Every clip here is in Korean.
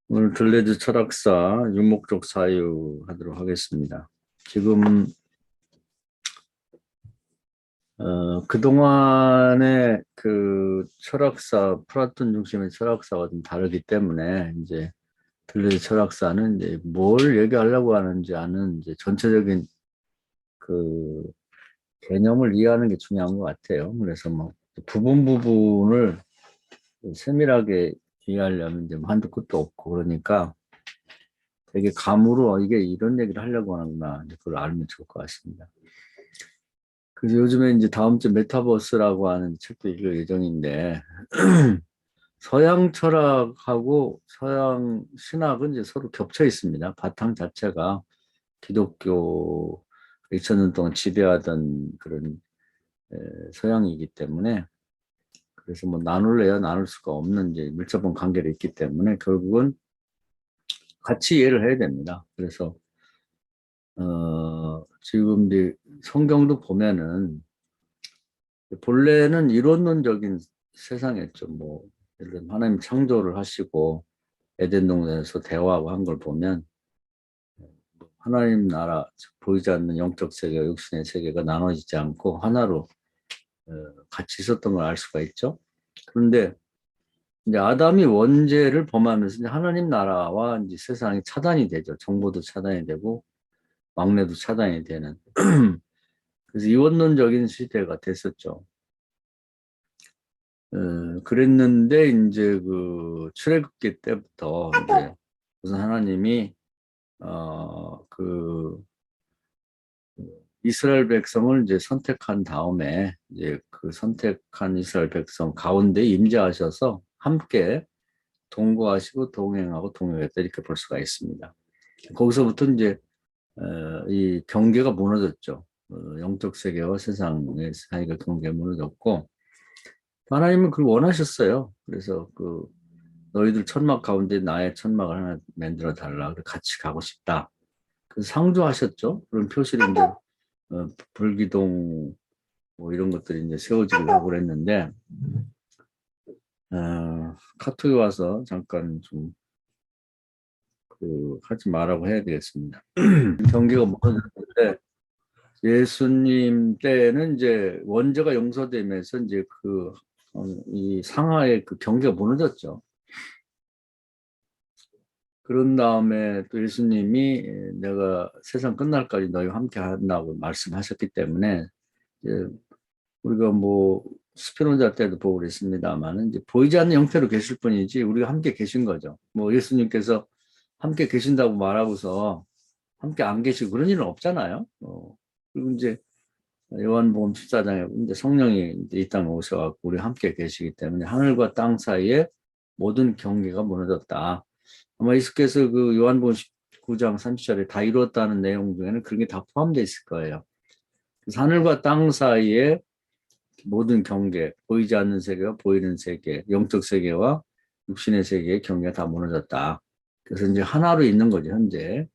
오늘 들레드 철학사 유목적 사유 하도록 하겠습니다. 지금 그동안의 그 철학사, 플라톤 중심의 철학사와 좀 다르기 때문에 이제 들레드 철학사는 이제 뭘 얘기하려고 하는지 아는 이제 전체적인 그 개념을 이해하는 게 중요한 것 같아요. 그래서 뭐 부분을 세밀하게 이해하려면 이제 한도 끝도 없고 그러니까 되게 감으로 이게 이런 얘기를 하려고 하는구나. 이제 그걸 알면 좋을 것 같습니다. 그래서 요즘에 이제 다음 주 메타버스라고 하는 책도 읽을 예정인데, 서양 철학하고 서양 신학은 이제 서로 겹쳐 있습니다. 바탕 자체가 기독교 2000년 동안 지배하던 그런 서양이기 때문에, 그래서 뭐 나눌래야 나눌 수가 없는 이제 밀접한 관계가 있기 때문에 결국은 같이 이해를 해야 됩니다. 그래서 지금 이제 성경도 보면은 본래는 이론론적인 세상이었죠. 뭐 예를 들면 하나님 창조를 하시고 에덴 동산에서 대화하고 한 걸 보면 하나님 나라 보이지 않는 영적 세계와 육신의 세계가 나눠지지 않고 하나로 같이 있었던 걸 알 수가 있죠. 그런데 이제 아담이 원죄를 범하면서 이제 하나님 나라와 이제 세상이 차단이 되죠. 정보도 차단이 되고 왕래도 차단이 되는. 그래서 이원론적인 시대가 됐었죠. 그랬는데 이제 그 출애굽기 때부터 이제 무슨 하나님이 그 이스라엘 백성을 이제 선택한 다음에 이제 그 선택한 이스라엘 백성 가운데 임재하셔서 함께 동거하시고 동행하고 동역했다 이렇게 볼 수가 있습니다. 거기서부터 이제 이 경계가 무너졌죠. 영적 세계와 세상의 사이가 경계가 무너졌고 하나님은 그걸 원하셨어요. 그래서 그 너희들 천막 가운데 나의 천막을 하나 만들어 달라. 같이 가고 싶다. 그래서 상주하셨죠. 그런 표시를 이제 불기둥 뭐 이런 것들이 이제 세워지기도 하고 그랬는데 카톡에 와서 잠깐 좀 그 하지 말라고 해야 되겠습니다. 경계가 무너졌는데 예수님 때는 이제 원죄가 용서되면서 이제 이 상하의 그 경계가 무너졌죠. 그런 다음에 또 예수님이 내가 세상 끝날까지 너희와 함께 한다고 말씀하셨기 때문에 이제 우리가 뭐 스피노자 때도 보고 그랬습니다만 이제 보이지 않는 형태로 계실 뿐이지 우리가 함께 계신 거죠. 뭐 예수님께서 함께 계신다고 말하고서 함께 안 계시고 그런 일은 없잖아요. 그리고 이제 요한복음 14장에 이제 성령이 이제 이 땅에 오셔갖고 우리 함께 계시기 때문에 하늘과 땅 사이에 모든 경계가 무너졌다. 아마 예수께서 그 요한복음 19장 30절에 다 이루었다는 내용 중에는 그런 게 다 포함되어 있을 거예요. 그래서 하늘과 땅 사이에 모든 경계, 보이지 않는 세계와 보이는 세계, 영적 세계와 육신의 세계의 경계가 다 무너졌다. 그래서 이제 하나로 있는 거죠, 현재.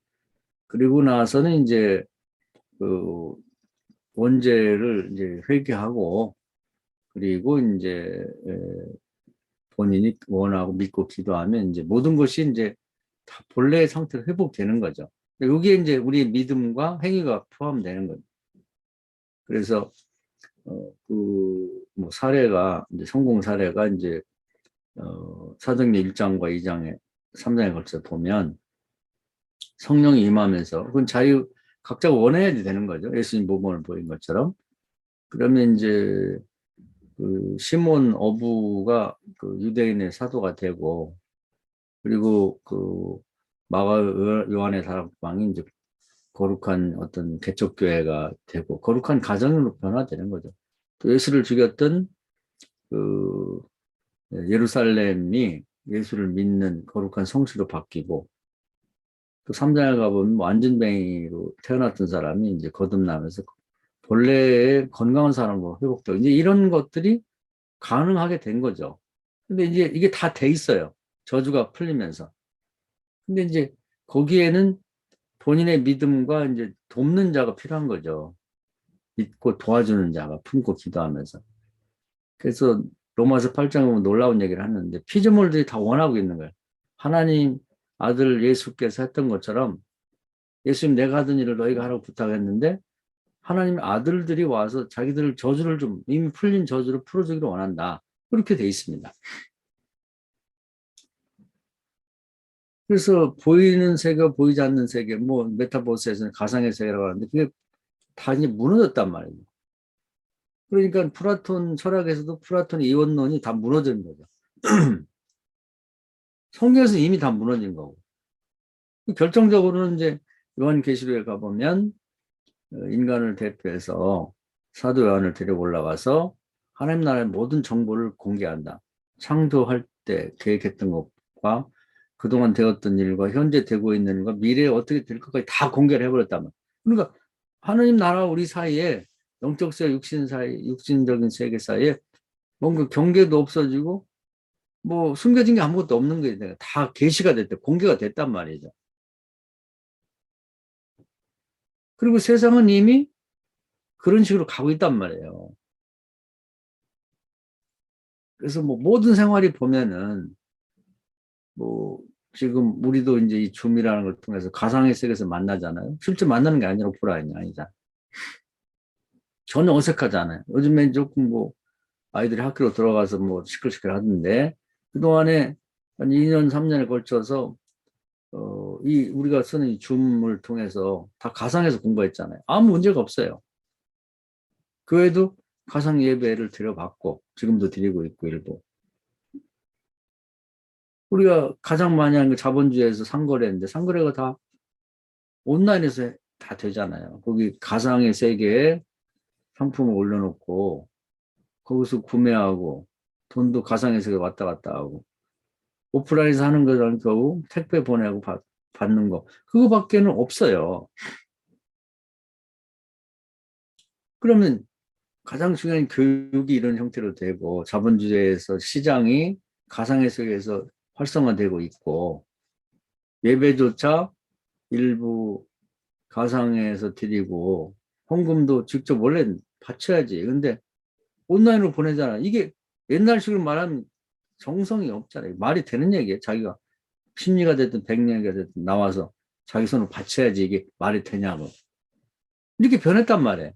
그리고 나서는 이제 그 원죄를 이제 회개하고 그리고 이제 본인이 원하고 믿고 기도하면 이제 모든 것이 이제 다 본래의 상태로 회복되는 거죠. 여기에 이제 우리 믿음과 행위가 포함되는 거죠. 그래서 뭐 사례가 이제 성공 사례가 이제 사도행전 1장과 2장에 3장에 걸쳐 보면 성령이 임하면서 그건 각자가 원해야 되는 거죠. 예수님 모범을 보인 것처럼. 그러면 이제 그 시몬 어부가 그 유대인의 사도가 되고 그리고 그 마가 요한의 다락방이 이제 거룩한 어떤 개척교회가 되고 거룩한 가정으로 변화되는 거죠. 또 예수를 죽였던 그 예루살렘이 예수를 믿는 거룩한 성시로 바뀌고 또 3장에 가보면 완전뱅이로 태어났던 사람이 이제 거듭나면서 본래의 건강한 사람으로 회복되고 이제 이런 것들이 가능하게 된 거죠. 근데 이제 이게 다 돼 있어요. 저주가 풀리면서. 근데 이제 거기에는 본인의 믿음과 이제 돕는 자가 필요한 거죠. 믿고 도와주는 자가 품고 기도하면서. 그래서 로마서 8장에 보면 놀라운 얘기를 하는데 피조물들이 다 원하고 있는 거예요. 하나님 아들 예수께서 했던 것처럼 예수님 내가 하던 일을 너희가 하라고 부탁했는데 하나님 아들들이 와서 자기들 저주를 좀 이미 풀린 저주를 풀어주기를 원한다. 그렇게 돼 있습니다. 그래서 보이는 세계, 보이지 않는 세계, 뭐 메타버스에서는 가상의 세계라고 하는데 그게 다 이제 무너졌단 말이에요. 그러니까 플라톤 철학에서도 플라톤 이원론이 다 무너진 거죠. 성경에서 이미 다 무너진 거고. 결정적으로는 이제 요한계시록에 가보면 인간을 대표해서 사도 요한을 데리고 올라가서 하나님 나라의 모든 정보를 공개한다. 창조할 때 계획했던 것과 그동안 되었던 일과 현재 되고 있는 일과 미래에 어떻게 될 것까지 다 공개를 해버렸단 말이야. 그러니까 하나님 나라와 우리 사이에 영적 세계, 육신 사이, 육신적인 세계 사이에 뭔가 경계도 없어지고 뭐 숨겨진 게 아무것도 없는 게 다 계시가 됐다. 공개가 됐단 말이죠. 그리고 세상은 이미 그런 식으로 가고 있단 말이에요. 그래서 뭐 모든 생활이 보면은 뭐 지금 우리도 이제 이 줌이라는 걸 통해서 가상의 세계에서 만나잖아요. 실제 만나는 게 아니라 오프라인이 아니잖아. 전혀 어색하잖아요. 요즘엔 조금 뭐 아이들이 학교로 들어가서 뭐 시끌시끌 하던데 그동안에 한 2년, 3년에 걸쳐서 이 우리가 쓰는 이 줌을 통해서 다 가상에서 공부했잖아요. 아무 문제가 없어요. 그 외에도 가상 예배를 드려봤고 지금도 드리고 있고 일부. 우리가 가장 많이 하는 게 자본주의에서 상거래인데 상거래가 다 온라인에서 다 되잖아요. 거기 가상의 세계에 상품을 올려놓고 거기서 구매하고 돈도 가상의 세계에 왔다 갔다 하고 오프라인에서 하는 거는 겨우 택배 보내고 받는 거 그거밖에는 없어요. 그러면 가장 중요한 교육이 이런 형태로 되고 자본주의에서 시장이 가상의 세계에서 활성화되고 있고 예배조차 일부 가상에서 드리고 헌금도 직접 원래 바쳐야지. 근데 온라인으로 보내잖아. 이게 옛날식으로 말하면 정성이 없잖아요. 말이 되는 얘기예요. 자기가 심리가 됐든 백년이가 됐든 나와서 자기 손을 바쳐야지 이게 말이 되냐고. 이렇게 변했단 말이에요.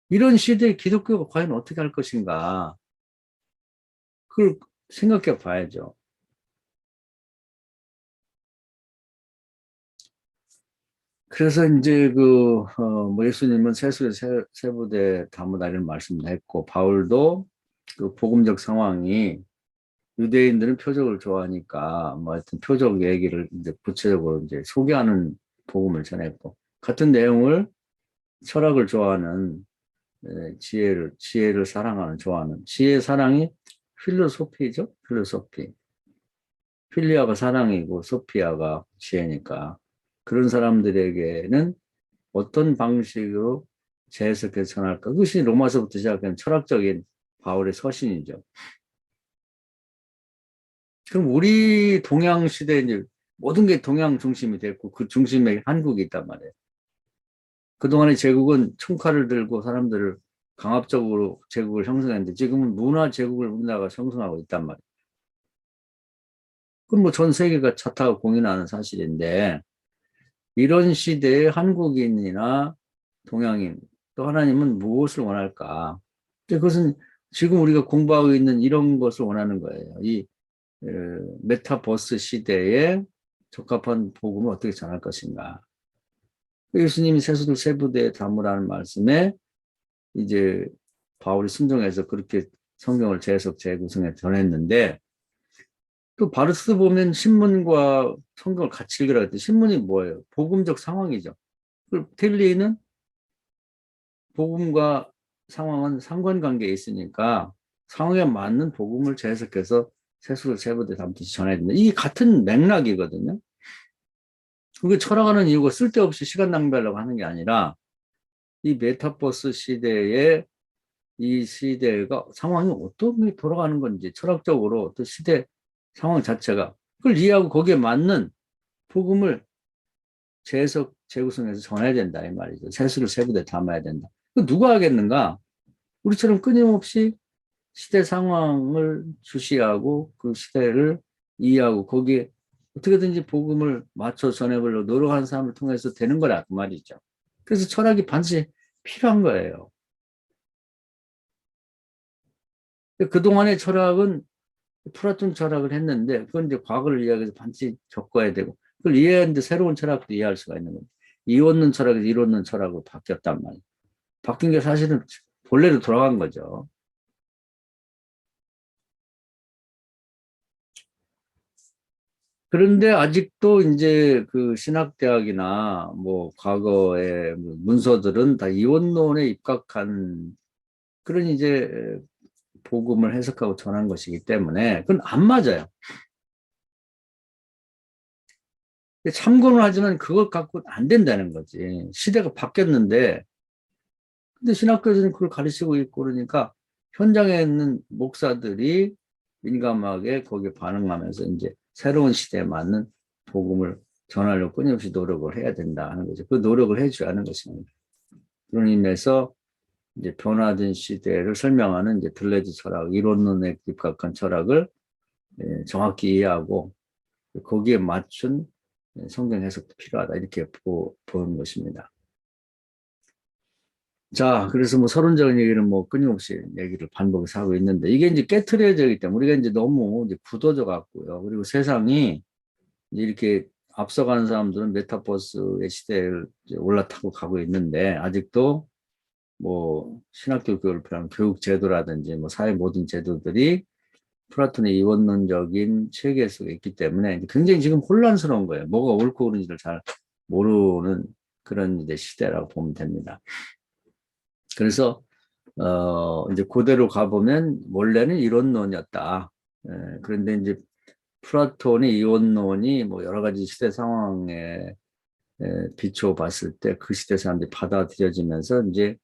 이런 시대에 기독교가 과연 어떻게 할 것인가. 그걸 생각해 봐야죠. 그래서 이제 뭐 예수님은 세수의 세부대 다무다 이런 말씀도 했고, 바울도 그 복음적 상황이 유대인들은 표적을 좋아하니까 뭐 하여튼 표적 얘기를 이제 구체적으로 이제 소개하는 복음을 전했고, 같은 내용을 철학을 좋아하는 지혜를 사랑하는 좋아하는 지혜의 사랑이 필로소피죠. 필로소피. 필리아가 사랑이고 소피아가 지혜니까 그런 사람들에게는 어떤 방식으로 재해석해서 전할까? 그것이 로마서부터 시작한 철학적인 바울의 서신이죠. 그럼 우리 동양 시대에 이제 모든 게 동양 중심이 됐고 그 중심에 한국이 있단 말이에요. 그동안의 제국은 총칼을 들고 사람들을 강압적으로 제국을 형성했는데 지금은 문화 제국을 우리나라가 형성하고 있단 말이에요. 그럼 뭐 전 세계가 차타고 공인하는 사실인데 이런 시대에 한국인이나 동양인 또 하나님은 무엇을 원할까? 그것은 지금 우리가 공부하고 있는 이런 것을 원하는 거예요. 이 메타버스 시대에 적합한 복음을 어떻게 전할 것인가. 예수님이 세수들 세부대에 담으라는 말씀에 이제 바울이 순종해서 그렇게 성경을 재해석 재구성해 전했는데 또 바르스 보면 신문과 성경을 같이 읽으라 했더니 신문이 뭐예요? 복음적 상황이죠. 그리고 텔리는 복음과 상황은 상관관계에 있으니까 상황에 맞는 복음을 재해석해서 세수를 세부대 담듯이 전해야 된다. 이게 같은 맥락이거든요. 그게 철학하는 이유가 쓸데없이 시간 낭비하려고 하는 게 아니라 이 메타버스 시대에 이 시대가 상황이 어떻게 돌아가는 건지 철학적으로 또 시대 상황 자체가 그걸 이해하고 거기에 맞는 복음을 재해석 재구성해서 전해야 된다 이 말이죠. 세수를 세부대 담아야 된다. 그 누가 하겠는가? 우리처럼 끊임없이 시대 상황을 주시하고 그 시대를 이해하고 거기에 어떻게든지 복음을 맞춰 전해보려고 노력하는 사람을 통해서 되는 거라 그 말이죠. 그래서 철학이 반드시 필요한 거예요. 그동안의 철학은 플라톤 철학을 했는데 그건 이제 과거를 이야기해서 반드시 겪어야 되고 그걸 이해하는데 새로운 철학도 이해할 수가 있는 거예요. 이원론 철학에서 이론론 철학으로 바뀌었단 말이에요. 바뀐 게 사실은 본래로 돌아간 거죠. 그런데 아직도 이제 그 신학대학이나 뭐 과거의 문서들은 다 이원론에 입각한 그런 이제 복음을 해석하고 전한 것이기 때문에 그건 안 맞아요. 참고는 하지만 그것 갖고 안 된다는 거지. 시대가 바뀌었는데 근데 신학교에서는 그걸 가르치고 있고 그러니까 현장에 있는 목사들이 민감하게 거기에 반응하면서 이제 새로운 시대에 맞는 복음을 전하려고 끊임없이 노력을 해야 된다 하는 거죠. 그 노력을 해줘야 하는 것입니다. 그런 의미에서 이제 변화된 시대를 설명하는 이제 들레즈 철학, 이론론에 입각한 철학을 정확히 이해하고 거기에 맞춘 성경 해석도 필요하다 이렇게 보는 것입니다. 자, 그래서 뭐 서론적인 얘기는 뭐 끊임없이 얘기를 반복해서 하고 있는데 이게 이제 깨트려져 있기 때문에 우리가 이제 너무 이제 굳어져 갖고요. 그리고 세상이 이제 이렇게 앞서가는 사람들은 메타버스의 시대를 이제 올라타고 가고 있는데 아직도 뭐 신학교 교육을 필요한 교육 제도라든지 뭐 사회 모든 제도들이 플라톤의 이원론적인 체계 속에 있기 때문에 굉장히 지금 혼란스러운 거예요. 뭐가 옳고 그른지를 잘 모르는 그런 이제 시대라고 보면 됩니다. 그래서 이제 그대로 가보면 원래는 이론론이었다. 그런데 이제 플라톤의 이원론이 뭐 여러 가지 시대 상황에 비추어 봤을 때 그 시대 사람들이 받아들여지면서 이제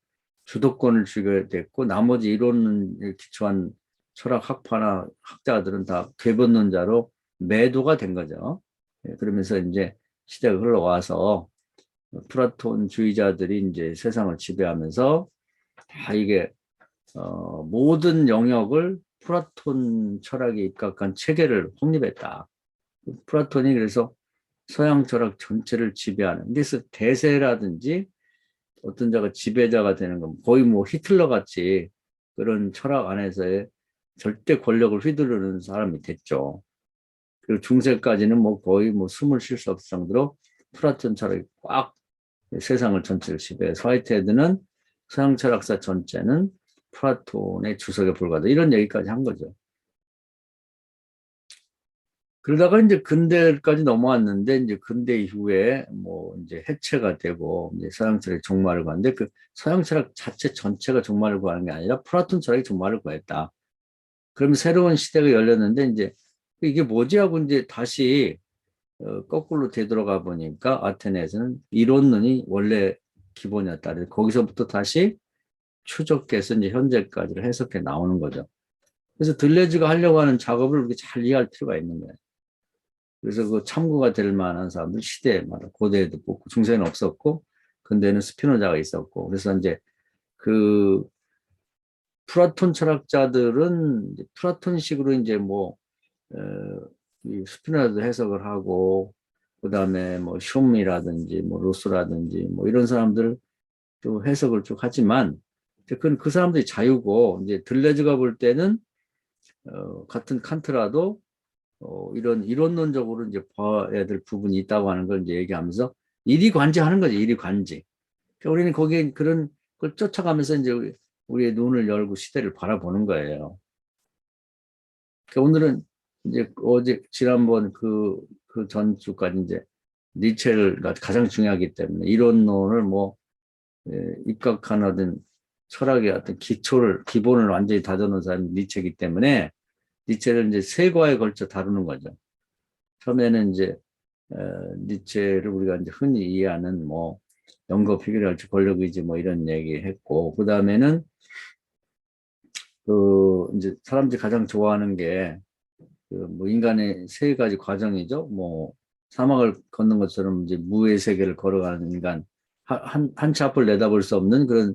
주도권을 쥐게 됐고 나머지 이론을 기초한 철학 학파나 학자들은 다 궤변론자로 매도가 된 거죠. 그러면서 이제 시대가 흘러와서 플라톤주의자들이 이제 세상을 지배하면서 다 이게 모든 영역을 플라톤 철학에 입각한 체계를 확립했다. 플라톤이 그래서 서양 철학 전체를 지배하는. 그래서 대세라든지 어떤 자가 지배자가 되는 건 거의 뭐 히틀러 같이 그런 철학 안에서의 절대 권력을 휘두르는 사람이 됐죠. 그리고 중세까지는 뭐 거의 뭐 숨을 쉴 수 없을 정도로 플라톤 철학이 꽉 세상을 전체를 지배해서 화이트헤드는 서양 철학사 전체는 플라톤의 주석에 불과하다. 이런 얘기까지 한 거죠. 그러다가 이제 근대까지 넘어왔는데 이제 근대 이후에 뭐 이제 해체가 되고 이제 서양 철학이 종말을 구하는데 그 서양 철학 자체 전체가 종말을 구하는 게 아니라 플라톤 철학이 종말을 구했다. 그러면 새로운 시대가 열렸는데 이제 이게 뭐지 하고 이제 다시 거꾸로 되돌아가 보니까 아테네에서는 이론론이 원래 기본이었다. 거기서부터 다시 추적해서 이제 현재까지를 해석해 나오는 거죠. 그래서 들레즈가 하려고 하는 작업을 우리가 잘 이해할 필요가 있는 거예요. 그래서 그 참고가 될 만한 사람들 시대마다 고대에도 없고 중세는 없었고 근대는 스피노자가 있었고 그래서 이제 그 플라톤 철학자들은 이제 플라톤식으로 이제 뭐 이 스피노자도 해석을 하고 그다음에 뭐 숀미라든지 뭐 로스라든지 뭐 이런 사람들 또 해석을 쭉 하지만 그건 그 사람들이 자유고 이제 들레즈가 볼 때는 같은 칸트라도 이런 이론론적으로 이제 봐야 될 부분이 있다고 하는 걸 이제 얘기하면서 이리관지하는 거죠. 이리관지. 그러니까 우리는 거기에 그런 걸 쫓아가면서 이제 우리의 눈을 열고 시대를 바라보는 거예요. 그러니까 오늘은 이제 어제 지난번 그 전주까지 이제 니체가 가장 중요하기 때문에 이론론을 뭐 입각하는 철학의 어떤 기본을 완전히 다져놓은 사람이 니체이기 때문에 니체를 이제 세 과에 걸쳐 다루는 거죠. 처음에는 이제 니체를 우리가 이제 흔히 이해하는 뭐 영거 피규랄치 권력의지 뭐 이런 얘기했고 그 다음에는 그 이제 사람들이 가장 좋아하는 게 그 뭐 인간의 세 가지 과정이죠. 뭐 사막을 걷는 것처럼 이제 무의 세계를 걸어가는 인간 한치 앞을 내다볼 수 없는 그런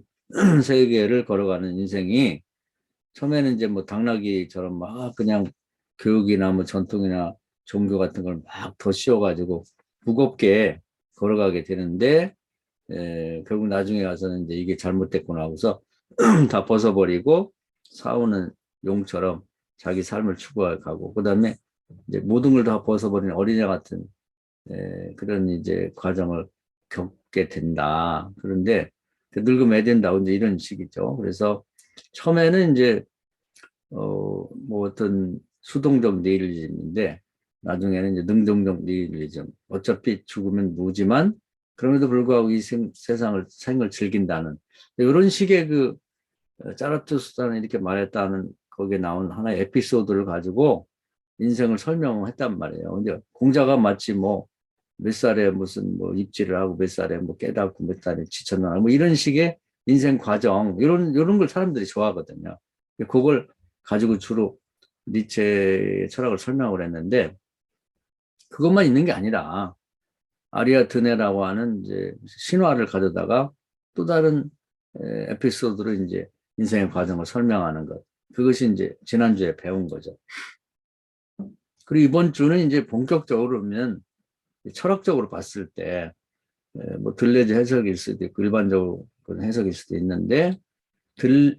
세계를 걸어가는 인생이 처음에는 이제 뭐 당나귀처럼 막 그냥 교육이나 뭐 전통이나 종교 같은 걸 막 더 씌워가지고 무겁게 걸어가게 되는데 결국 나중에 가서는 이제 이게 잘못됐구나 하고서 다 벗어버리고 싸우는 용처럼 자기 삶을 추구하고 그다음에 이제 모든 걸 다 벗어버리는 어린애 같은 그런 이제 과정을 겪게 된다. 그런데 늙으면 된다. 이제 이런 식이죠. 그래서 처음에는 이제 뭐 어떤 수동적 니힐리즘인데 나중에는 이제 능동적 니힐리즘. 어차피 죽으면 무지만 그럼에도 불구하고 이 생을 즐긴다는 이런 식의 그 짜라투스트라는 이렇게 말했다는 거기에 나온 하나의 에피소드를 가지고 인생을 설명했단 말이에요. 근데 공자가 마치 뭐 몇 살에 무슨 뭐 입지를 하고 몇 살에 뭐 깨닫고 몇 살에 지쳤나 뭐 이런 식의 인생 과정 이런 걸 사람들이 좋아하거든요. 그걸 가지고 주로 니체의 철학을 설명을 했는데 그것만 있는 게 아니라 아리아드네라고 하는 이제 신화를 가져다가 또 다른 에피소드로 이제 인생의 과정을 설명하는 것. 그것이 이제 지난주에 배운 거죠. 그리고 이번 주는 이제 본격적으로 보면 철학적으로 봤을 때, 뭐 들레즈 해석일 수도 있고 일반적으로 그런 해석일 수도 있는데,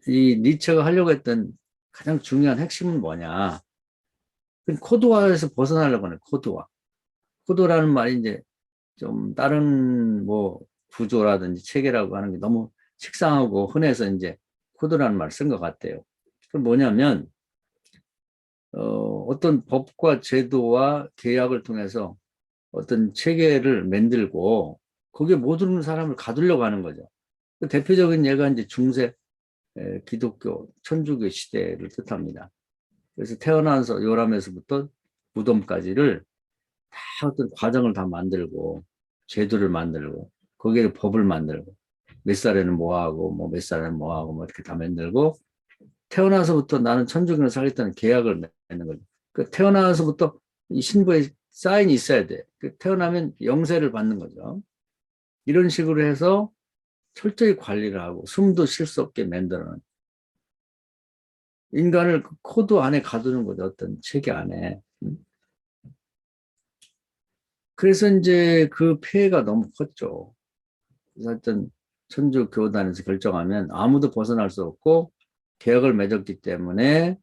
이 니체가 하려고 했던 가장 중요한 핵심은 뭐냐. 코드화에서 벗어나려고 하는 코드화. 코드라는 말이 이제 좀 다른 뭐 구조라든지 체계라고 하는 게 너무 식상하고 흔해서 이제 코드라는 말 쓴 것 같아요. 그럼 뭐냐면, 어떤 법과 제도와 계약을 통해서 어떤 체계를 만들고 거기에 모든 사람을 가두려고 하는 거죠. 그 대표적인 예가 이제 중세 기독교, 천주교 시대를 뜻합니다. 그래서 태어나서 요람에서부터 무덤까지를 다 어떤 과정을 다 만들고 제도를 만들고 거기에 법을 만들고 몇 살에는 뭐 하고 뭐 몇 살에는 뭐 하고 뭐 이렇게 다 만들고 태어나서부터 나는 천주교를 살겠다는 계약을 맺는 거죠. 그 태어나서부터 이 신부의 사인이 있어야 돼. 그 태어나면 영세를 받는 거죠. 이런 식으로 해서 철저히 관리를 하고 숨도 쉴 수 없게 만드는 인간을 그 코드 안에 가두는 거죠. 어떤 체계 안에. 그래서 이제 그 폐해가 너무 컸죠. 그래서 하여튼 천주 교단에서 결정하면 아무도 벗어날 수 없고 계약을 맺었기 때문에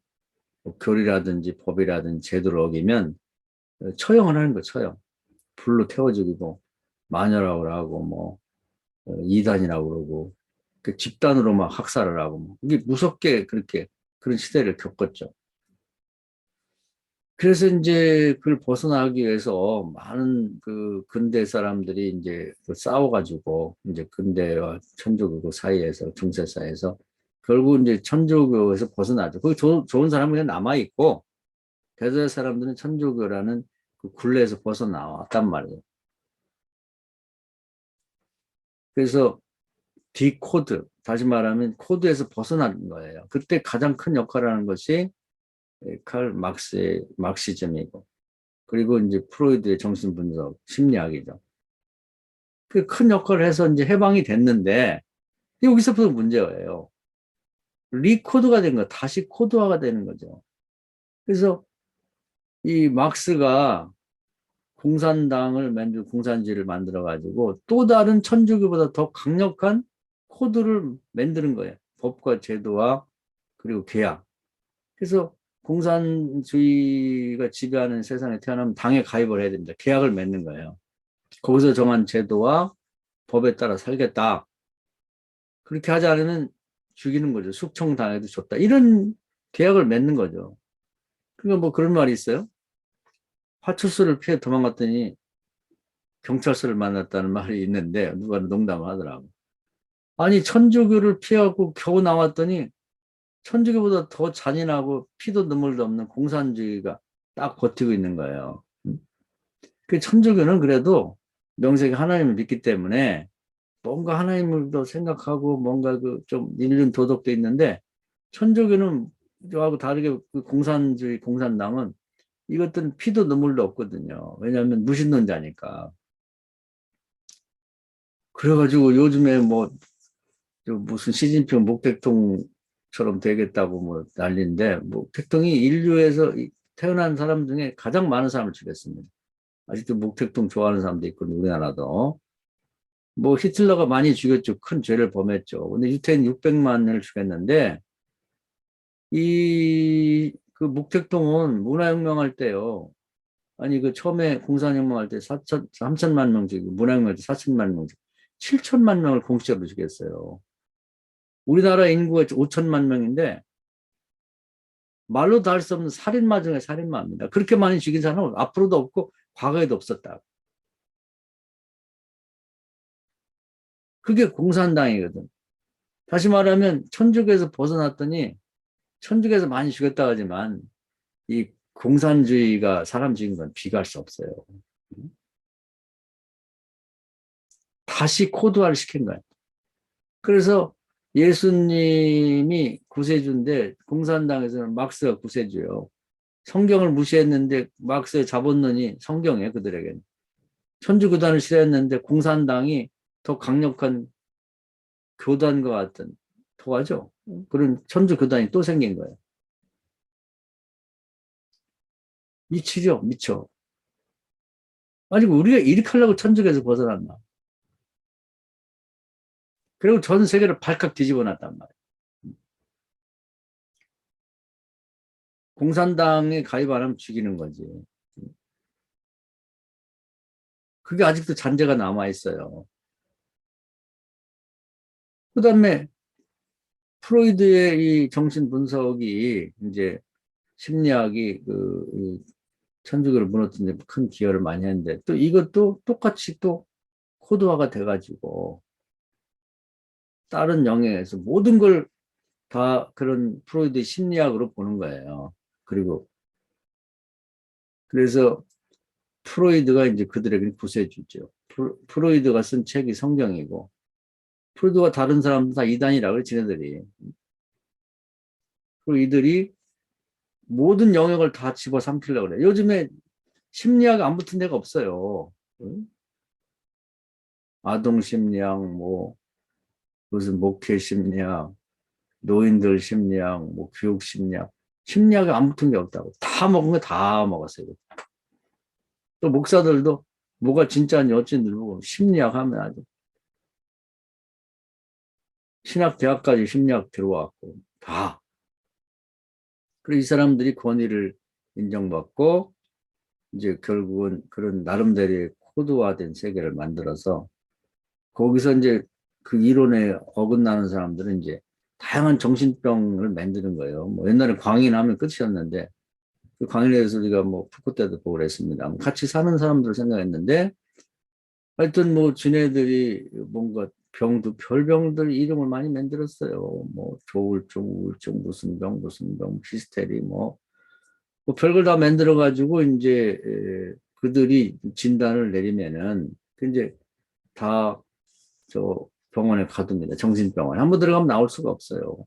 뭐 교리라든지 법이라든지 제도를 어기면 처형을 하는 거예요. 처형. 불로 태워 죽이고 마녀라고 하고 뭐 이단이라고 그러고 그 집단으로 막 학살을 하고 뭐. 이게 무섭게 그렇게 그런 시대를 겪었죠. 그래서 이제 그걸 벗어나기 위해서 많은 그 근대 사람들이 이제 그 싸워가지고 이제 근대와 천주교 사이에서 중세 사이에서 결국 이제 천주교에서 벗어나죠. 거기 좋은 사람은 그냥 남아있고 대다수 사람들은 천주교라는 그 굴레에서 벗어나왔단 말이에요. 그래서 디코드, 다시 말하면 코드에서 벗어나는 거예요. 그때 가장 큰 역할을 하는 것이 칼 막스의 막시즘이고, 그리고 이제 프로이드의 정신분석, 심리학이죠. 그 큰 역할을 해서 이제 해방이 됐는데, 여기서부터 문제예요. 리코드가 된 거, 다시 코드화가 되는 거죠. 그래서 이 막스가 공산당을 만들고 공산주의를 만들어가지고 또 다른 천주교보다 더 강력한 코드를 만드는 거예요. 법과 제도와 그리고 계약. 그래서 공산주의가 지배하는 세상에 태어나면 당에 가입을 해야 됩니다. 계약을 맺는 거예요. 거기서 정한 제도와 법에 따라 살겠다. 그렇게 하지 않으면 죽이는 거죠. 숙청당해도 좋다. 이런 계약을 맺는 거죠. 그러니까 뭐 그런 말이 있어요. 파출소를 피해 도망갔더니 경찰서를 만났다는 말이 있는데 누가 농담을 하더라고. 아니 천주교를 피하고 겨우 나왔더니 천주교보다 더 잔인하고 피도 눈물도 없는 공산주의가 딱 버티고 있는 거예요. 그 천주교는 그래도 명색이 하나님을 믿기 때문에 뭔가 하나님을 더 생각하고 뭔가 그 좀 있는 도덕도 있는데 천주교는 저하고 다르게 그 공산주의 공산당은 이것들은 피도 눈물도 없거든요. 왜냐하면 무신론자니까. 그래가지고 요즘에 뭐 무슨 시진핑 목택통처럼 되겠다고 뭐 난리인데, 목택통이 인류에서 태어난 사람 중에 가장 많은 사람을 죽였습니다. 아직도 목택통 좋아하는 사람도 있고, 우리나라도. 뭐 히틀러가 많이 죽였죠. 큰 죄를 범했죠. 근데 유태인 600만을 죽였는데, 그 목택동은 문화혁명할 때요. 아니, 그 처음에 공산혁명할 때 3천만 명 죽이고, 문화혁명할 때 4천만 명 죽이고, 7천만 명을 공식적으로 죽였어요. 우리나라 인구가 5천만 명인데, 말로 다 할 수 없는 살인마 중에 살인마입니다. 그렇게 많이 죽인 사람은 앞으로도 없고, 과거에도 없었다. 그게 공산당이거든. 다시 말하면, 천주교에서 벗어났더니, 천주교에서 많이 죽였다 하지만, 이 공산주의가 사람 죽인 건 비교할 수 없어요. 다시 코드화를 시킨 거예요. 그래서 예수님이 구세주인데 공산당에서는 막스가 구세주예요. 성경을 무시했는데 막스의 자본론이 성경이에요, 그들에게는. 천주교단을 싫어했는데 공산당이 더 강력한 교단과 같은 도화죠. 그런 천주교단이 또 생긴 거예요. 미치죠, 미쳐. 아니, 우리가 이렇게 하려고 천주교에서 벗어났나. 그리고 전 세계를 발칵 뒤집어 놨단 말이에요. 공산당에 가입 안 하면 죽이는 거지. 그게 아직도 잔재가 남아 있어요. 그다음에 프로이드의 이 정신 분석이 이제 심리학이 천주교를 무너뜨리는 데 큰 기여를 많이 했는데 또 이것도 똑같이 또 코드화가 돼가지고 다른 영역에서 모든 걸 다 그런 프로이드의 심리학으로 보는 거예요. 그리고 그래서 프로이드가 이제 그들에게 구세주죠. 프로이드가 쓴 책이 성경이고 프로이드가 다른 사람들 다 이단이라고 그래, 지네들이. 그리고 이들이 모든 영역을 다 집어삼키려고 그래. 요즘에 심리학 안 붙은 데가 없어요. 응? 아동 심리학, 뭐, 무슨 목회 심리학, 노인들 심리학, 뭐, 교육 심리학. 심리학이 안 붙은 게 없다고. 다 먹은 거 다 먹었어요. 또 목사들도 뭐가 진짜인지 어쩐지 모르고 심리학 하면 아주 신학대학까지 심리학 들어왔고, 다. 그리고 이 사람들이 권위를 인정받고, 이제 결국은 그런 나름대로의 코드화된 세계를 만들어서 거기서 이제 그 이론에 어긋나는 사람들은 이제 다양한 정신병을 만드는 거예요. 뭐 옛날에 광인 하면 끝이었는데 그 광인에 대해서 우리가 뭐 푸코 때도 보고 그랬습니다. 같이 사는 사람들을 생각했는데 하여튼 뭐 지네들이 뭔가 병도 별병들 이름을 많이 만들었어요. 뭐 조울증, 우울증, 무슨 병, 히스테리 뭐 별걸 다 만들어 가지고 이제 그들이 진단을 내리면은 그 이제 다 저 병원에 가둡니다. 정신병원에. 한번 들어가면 나올 수가 없어요.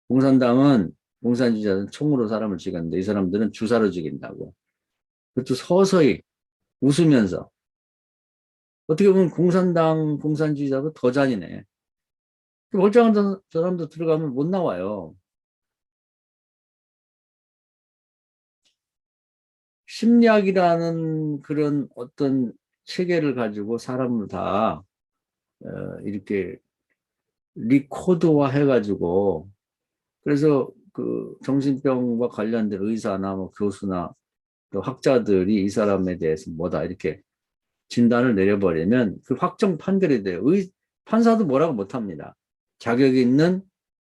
공산당은, 공산주의자는 총으로 사람을 죽였는데 이 사람들은 주사로 죽인다고. 그것도 서서히 웃으면서. 어떻게 보면 공산당, 공산주의자도 더 잔인해. 멀쩡한 사람도 들어가면 못 나와요. 심리학이라는 그런 어떤 체계를 가지고 사람을 다 이렇게 리코드화 해가지고 그래서 그 정신병과 관련된 의사나 뭐 교수나 또 학자들이 이 사람에 대해서 뭐다 이렇게 진단을 내려버리면 그 확정 판결이 돼요. 판사도 뭐라고 못합니다. 자격 있는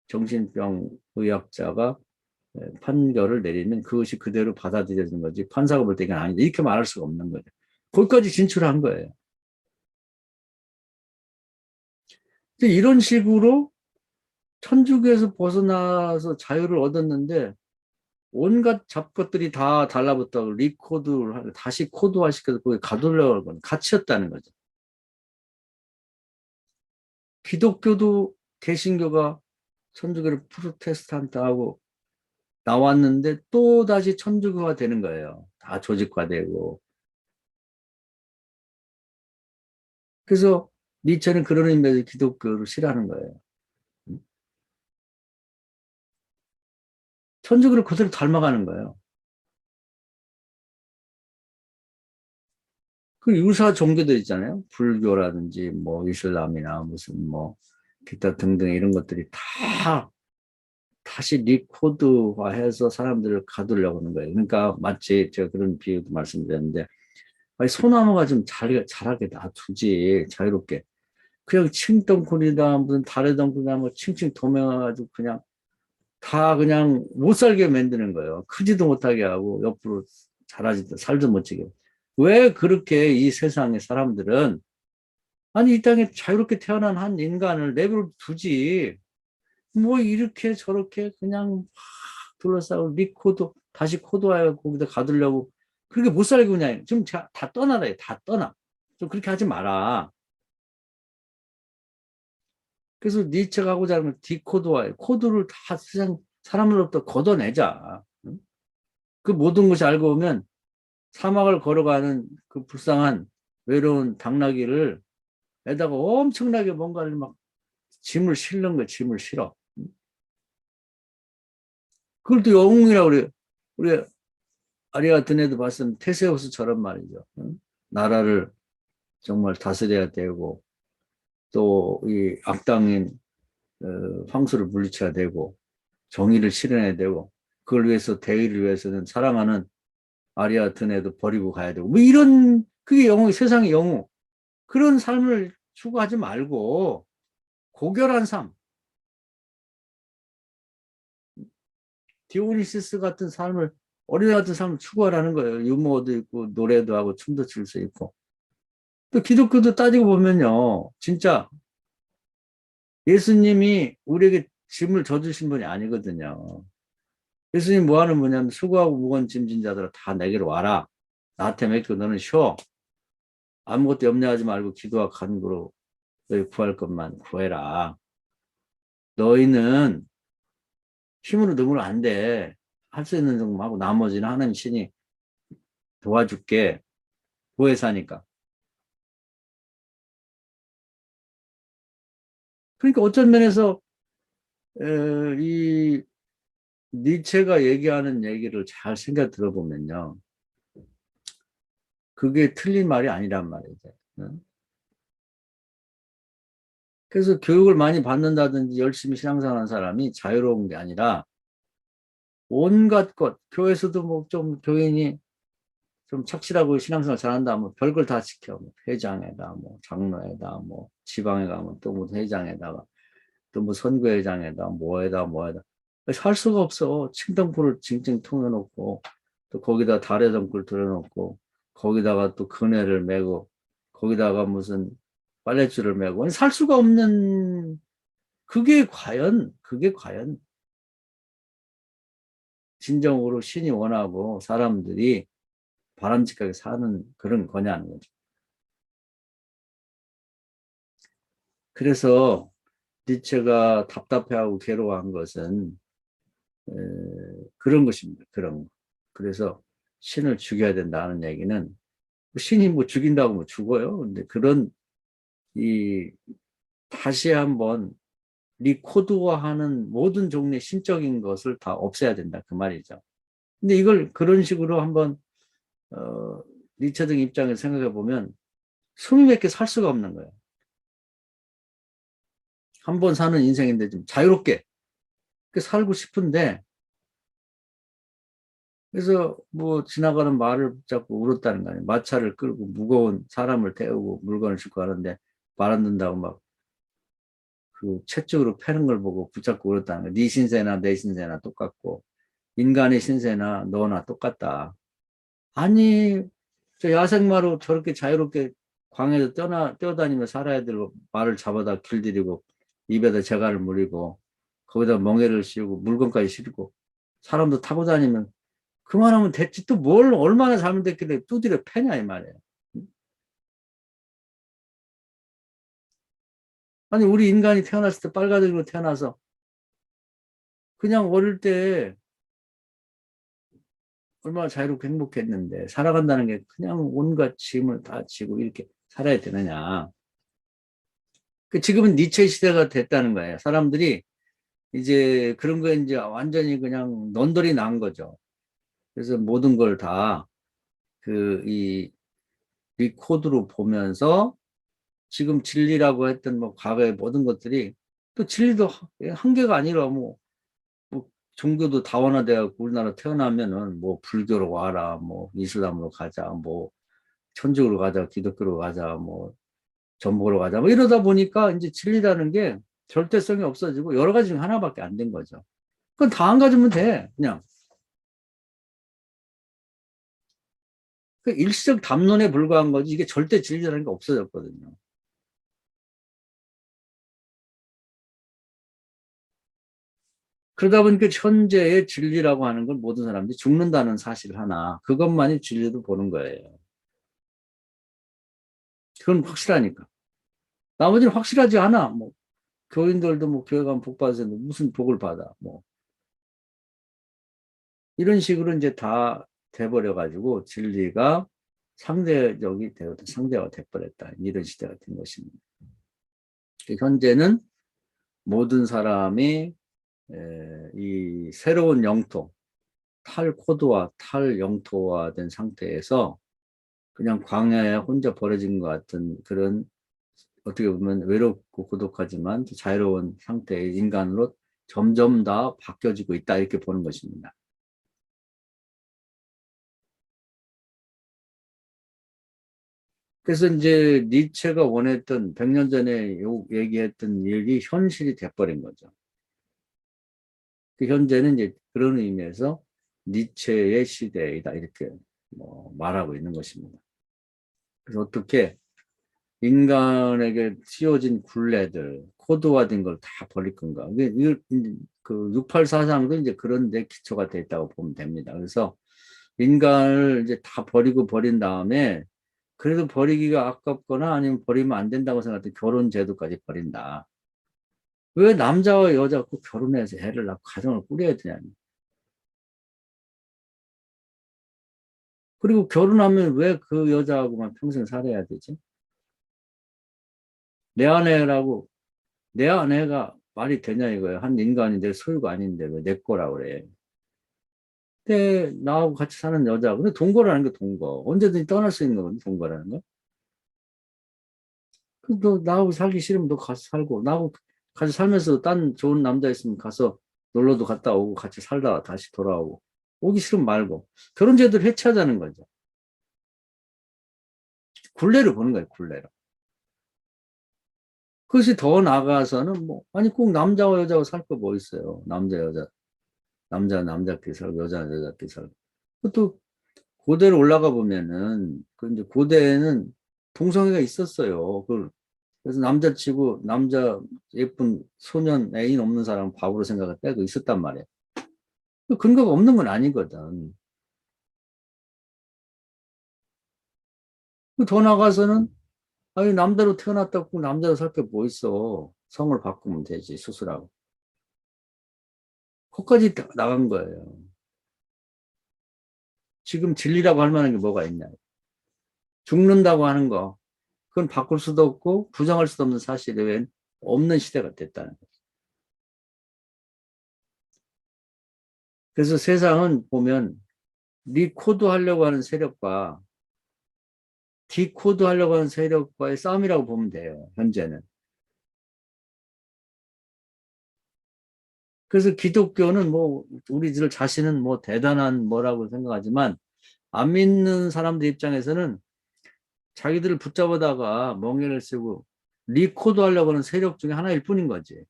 정신병 의학자가 판결을 내리면 그것이 그대로 받아들여지는 거지 판사가 볼 때 이건 아니다 이렇게 말할 수가 없는 거죠. 거기까지 진출한 거예요. 이런 식으로 천주교에서 벗어나서 자유를 얻었는데 온갖 잡것들이 다 달라붙다고 리코드를 하고 다시 코드화 시켜서 거기 가두려고 하는 가치였다는 거죠. 기독교도 개신교가 천주교를 프로테스탄트하고 나왔는데 또 다시 천주교가 되는 거예요. 다 조직화되고. 그래서 니체는 그런 의미에서 기독교를 싫어하는 거예요. 천주교를 그대로 닮아가는 거예요. 그 유사 종교들 있잖아요. 불교라든지 뭐 이슬람이나 무슨 뭐 기타 등등 이런 것들이 다 다시 리코드화해서 사람들을 가두려고 하는 거예요. 그러니까 마치 제가 그런 비유도 말씀드렸는데, 아니, 소나무가 좀 자라게 놔두지, 자유롭게. 그냥 층덩굴이다 무슨 달의 덩굴이다 뭐 층층 도매가지고 그냥 다 그냥 못 살게 만드는 거예요. 크지도 못하게 하고 옆으로 자라지도 살도 못 찌게. 왜 그렇게 이 세상의 사람들은, 아니 이 땅에 자유롭게 태어난 한 인간을 내버려 두지, 뭐 이렇게 저렇게 그냥 둘러싸고 리코드 다시 코드화해 거기다 가두려고 그렇게 못 살게 그냥 좀 다 떠나라. 다 떠나. 좀 그렇게 하지 마라. 그래서 니체가 하고자 하는 건 디코드화해. 코드를 다 세상 사람으로부터 걷어내자. 그 모든 것이 알고 보면 사막을 걸어가는 그 불쌍한 외로운 당나귀를 에다가 엄청나게 뭔가를 막 짐을 실는 거 짐을 실어. 그걸 또 영웅이라고 그래요. 우리 아리아드네도 봤으면 테세우스처럼 말이죠. 나라를 정말 다스려야 되고 또 이 악당인 황소를 물리쳐야 되고 정의를 실현해야 되고 그걸 위해서 대의를 위해서는 사랑하는 아리아드네도 버리고 가야 되고 뭐 이런 그게 영웅 세상의 영웅 그런 삶을 추구하지 말고 고결한 삶 디오니시스 같은 삶을 어린애 같은 삶을 추구하라는 거예요. 유머도 있고 노래도 하고 춤도 출 수 있고 또 기독교도 따지고 보면요 진짜 예수님이 우리에게 짐을 져주신 분이 아니거든요. 예수님 뭐 하는 분이냐면 수고하고 무거운 짐진 자들아 다 내게로 와라. 나한테 맡기고 너는 쉬어. 아무것도 염려하지 말고 기도와 간구로 너희 구할 것만 구해라. 너희는 힘으로 능으로 안 돼. 할 수 있는 정도 하고 나머지는 하나님 신이 도와줄게. 구해서 하니까. 그러니까 어떤 면에서 이 니체가 얘기하는 얘기를 잘 생각 들어보면요. 그게 틀린 말이 아니란 말이죠. 그래서 교육을 많이 받는다든지 열심히 신앙생활하는 사람이 자유로운 게 아니라 온갖 것, 교회에서도 뭐 좀 교인이 좀 착실하고 신앙생활 잘한다 뭐 별걸 다 지켜. 뭐 회장에다 뭐 장로에다 뭐 지방에 가면 또 뭐 회장에다가 또 뭐 선교회장에다 뭐에다 살 수가 없어. 층덩굴을 징징 통해놓고 또 거기다 달의 덩굴 들여놓고 거기다가 또 그네를 메고 거기다가 무슨 빨랫줄을 메고 살 수가 없는 그게 과연 진정으로 신이 원하고 사람들이 바람직하게 사는 그런 거냐는 거죠. 그래서 니체가 답답해하고 괴로워한 것은 그런 것입니다. 그런 거. 그래서 신을 죽여야 된다는 얘기는 신이 뭐 죽인다고 뭐 죽어요. 근데 그런 이 다시 한번 리코드화하는 모든 종류의 신적인 것을 다 없애야 된다 그 말이죠. 근데 이걸 그런 식으로 한번 어, 니체 등 입장에서 생각해 보면 숨이 맺게 살 수가 없는 거예요. 한 번 사는 인생인데 좀 자유롭게 살고 싶은데 그래서 뭐 지나가는 말을 붙잡고 울었다는 거 아니에요. 마차를 끌고 무거운 사람을 태우고 물건을 싣고 가는데 말 안 듣는다고 막 그 채찍으로 패는 걸 보고 붙잡고 울었다는 거예요. 네 신세나 내 신세나 똑같고 인간의 신세나 너나 똑같다. 아니 저 야생마로 저렇게 자유롭게 광야에서 뛰어다니며 살아야 되고 말을 잡아다 길들이고 입에다 재갈을 물리고 거기다 멍에를 씌우고 물건까지 싣고 사람도 타고 다니면 그만하면 됐지 또 뭘 얼마나 잘못됐길래 두드려 패냐 이 말이에요. 아니 우리 인간이 태어났을 때 빨가들이로 태어나서 그냥 어릴 때 얼마나 자유롭게 행복했는데 살아간다는 게 그냥 온갖 짐을 다 지고 이렇게 살아야 되느냐. 지금은 니체 시대가 됐다는 거예요. 사람들이 이제 그런 거 이제 완전히 그냥 넌덜이 난 거죠. 그래서 모든 걸 다 이 리코드로 보면서 지금 진리라고 했던 뭐 과거의 모든 것들이 또 진리도 한계가 아니라 뭐 종교도 다원화되어 우리나라 태어나면은 뭐 불교로 와라, 뭐 이슬람으로 가자, 뭐 천주교로 가자, 기독교로 가자, 뭐 전보로 가자, 뭐 이러다 보니까 이제 진리라는 게 절대성이 없어지고 여러 가지 중에 하나밖에 안 된 거죠. 그건 다 안 가지면 돼. 그냥 그 일시적 담론에 불과한 거지 이게 절대 진리라는 게 없어졌거든요. 그러다 보니까 현재의 진리라고 하는 건 모든 사람들이 죽는다는 사실 하나, 그것만이 진리로 보는 거예요. 그건 확실하니까. 나머지는 확실하지 않아. 뭐 교인들도 뭐 교회 가면 복 받으셨는데 무슨 복을 받아. 뭐 이런 식으로 이제 다 돼버려 가지고 진리가 상대가 돼버렸다. 이런 시대가 된 것입니다. 현재는 모든 사람이 이 새로운 영토, 탈코드와 탈영토화된 상태에서 그냥 광야에 혼자 버려진 것 같은 그런 어떻게 보면 외롭고 고독하지만 자유로운 상태의 인간으로 점점 더 바뀌어지고 있다 이렇게 보는 것입니다. 그래서 이제 니체가 원했던 100년 전에 얘기했던 일이 현실이 돼버린 거죠. 그 현재는 이제 그런 의미에서 니체의 시대이다 이렇게 뭐 말하고 있는 것입니다. 그래서 어떻게 인간에게 씌워진 굴레들, 코드화된 걸 다 버릴 건가? 그 684상도 이제 그런 데 기초가 돼 있다고 보면 됩니다. 그래서 인간을 이제 다 버린 다음에 그래도 버리기가 아깝거나 아니면 버리면 안 된다고 생각할 때 결혼 제도까지 버린다. 왜 남자와 여자가 꼭 결혼해서 애를 낳고 가정을 꾸려야 되냐니. 그리고 결혼하면 왜 그 여자하고만 평생 살아야 되지? 내 아내라고, 내 아내가 말이 되냐 이거예요. 한 인간이 내 소유가 아닌데 왜 내 거라 그래. 근데 나하고 같이 사는 여자, 근데 동거라는 게 동거. 언제든지 떠날 수 있는 거거든, 동거라는 거. 너 나하고 살기 싫으면 너 가서 살고, 나하고 같이 살면서 딴 좋은 남자 있으면 가서 놀러도 갔다 오고 같이 살다가 다시 돌아오고. 오기 싫으면 말고. 결혼제도를 해체하자는 거죠. 굴레를 보는 거예요, 굴레를. 그것이 더 나아가서는 뭐, 아니, 꼭 남자와 여자가 살 거 뭐 있어요. 남자끼리 살고, 여자끼리 살고. 또, 고대로 올라가 보면은, 그 이제 고대에는 동성애가 있었어요. 그래서 남자치고, 남자 예쁜 소년, 애인 없는 사람 바보로 생각할 때도 있었단 말이에요. 그 근거가 없는 건 아니거든. 더 나가서는, 아니, 남자로 태어났다고 남자로 살 게 뭐 있어. 성을 바꾸면 되지, 수술하고. 거기까지 나간 거예요. 지금 진리라고 할 만한 게 뭐가 있냐. 죽는다고 하는 거. 그건 바꿀 수도 없고 부정할 수도 없는 사실이 왜 없는 시대가 됐다는 거죠. 그래서 세상은 보면 리코드 하려고 하는 세력과 디코드 하려고 하는 세력과의 싸움이라고 보면 돼요. 현재는. 그래서 기독교는 뭐 우리들 자신은 뭐 대단한 뭐라고 생각하지만 안 믿는 사람들 입장에서는 자기들을 붙잡아다가 멍에를 쓰고 리코드 하려고 하는 세력 중에 하나일 뿐인 거지.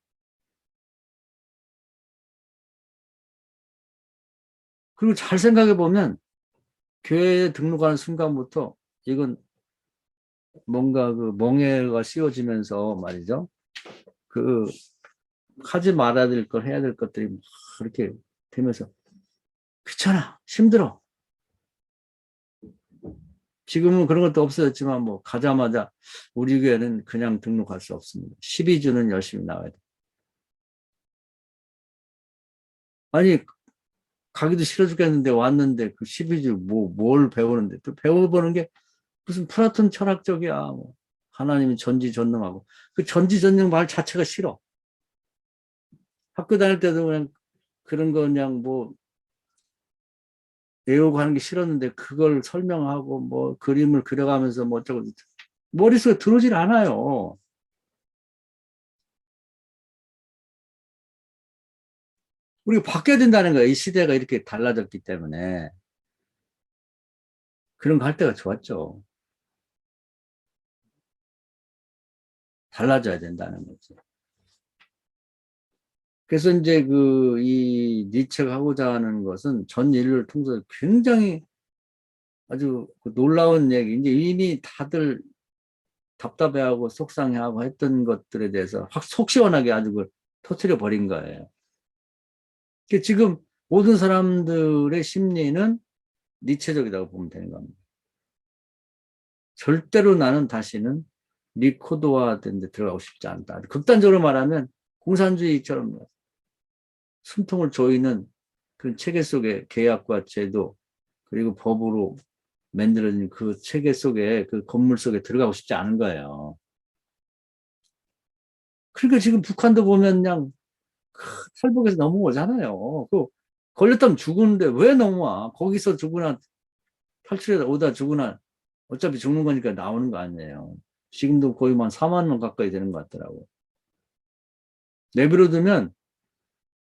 그리고 잘 생각해 보면 교회에 등록하는 순간부터 이건 뭔가 그 멍해가 씌워지면서 말이죠. 그 하지 말아야 될 걸 해야 될 것들이 막 그렇게 되면서 귀찮아, 힘들어. 지금은 그런 것도 없어졌지만 뭐 가자마자 우리 교회는 그냥 등록할 수 없습니다. 12주는 열심히 나와야 돼. 아니 가기도 싫어 죽겠는데 왔는데 그 12주 뭘 배우는데 또 배워보는 게 무슨 플라톤 철학적이야. 뭐. 하나님이 전지전능하고 그 전지전능 말 자체가 싫어. 학교 다닐 때도 그냥 그런 거 그냥 뭐 외우고 하는 게 싫었는데 그걸 설명하고 뭐 그림을 그려가면서 뭐 어쩌고 머릿속에 들어오질 않아요. 우리가 바뀌어야 된다는 거예요. 이 시대가 이렇게 달라졌기 때문에. 그런 거 할 때가 좋았죠. 달라져야 된다는 거죠. 그래서 이제 이 니체가 하고자 하는 것은 전 인류를 통해서 굉장히 아주 놀라운 얘기, 이제 이미 다들 답답해하고 속상해하고 했던 것들에 대해서 확 속 시원하게 아주 터트려 버린 거예요. 지금 모든 사람들의 심리는 니체적이라고 보면 되는 겁니다. 절대로 나는 다시는 리코드화된 데 들어가고 싶지 않다. 극단적으로 말하면 공산주의처럼 숨통을 조이는 그런 체계 속의 계약과 제도 그리고 법으로 만들어진 그 체계 속에 그 건물 속에 들어가고 싶지 않은 거예요. 그러니까 지금 북한도 보면 그냥 탈북해서 넘어오잖아요. 걸렸다면 죽는데 왜 넘어와? 거기서 죽으나 탈출해 오다 죽으나 어차피 죽는 거니까 나오는 거 아니에요. 지금도 거의 한 4만 명 가까이 되는 것 같더라고. 내버려두면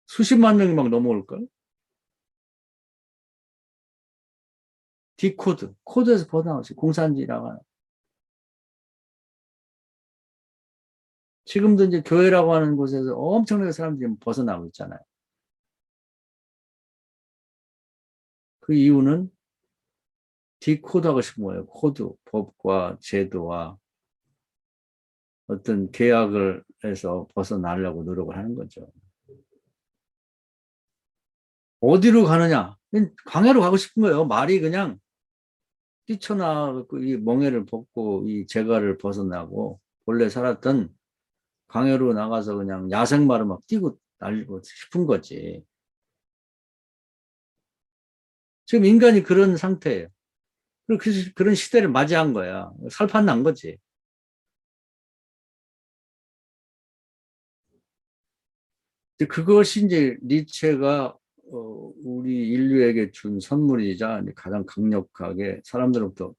수십만 명이 막 넘어올걸? 디코드, 코드에서 벗어나오지. 공산주의라고 하는. 지금도 이제 교회라고 하는 곳에서 엄청나게 사람들이 벗어나고 있잖아요. 그 이유는 디코드하고 싶은 거예요. 코드, 법과 제도와 어떤 계약을 해서 벗어나려고 노력을 하는 거죠. 어디로 가느냐? 광야로 가고 싶은 거예요. 말이 그냥 뛰쳐나가고 이 멍에를 벗고 이 재갈을 벗어나고 본래 살았던 광야로 나가서 그냥 야생마로 막 뛰고 날리고 싶은 거지. 지금 인간이 그런 상태예요. 그런 시대를 맞이한 거야. 살판 난 거지. 그것이 이제 니체가 우리 인류에게 준 선물이자 가장 강력하게 사람들로부터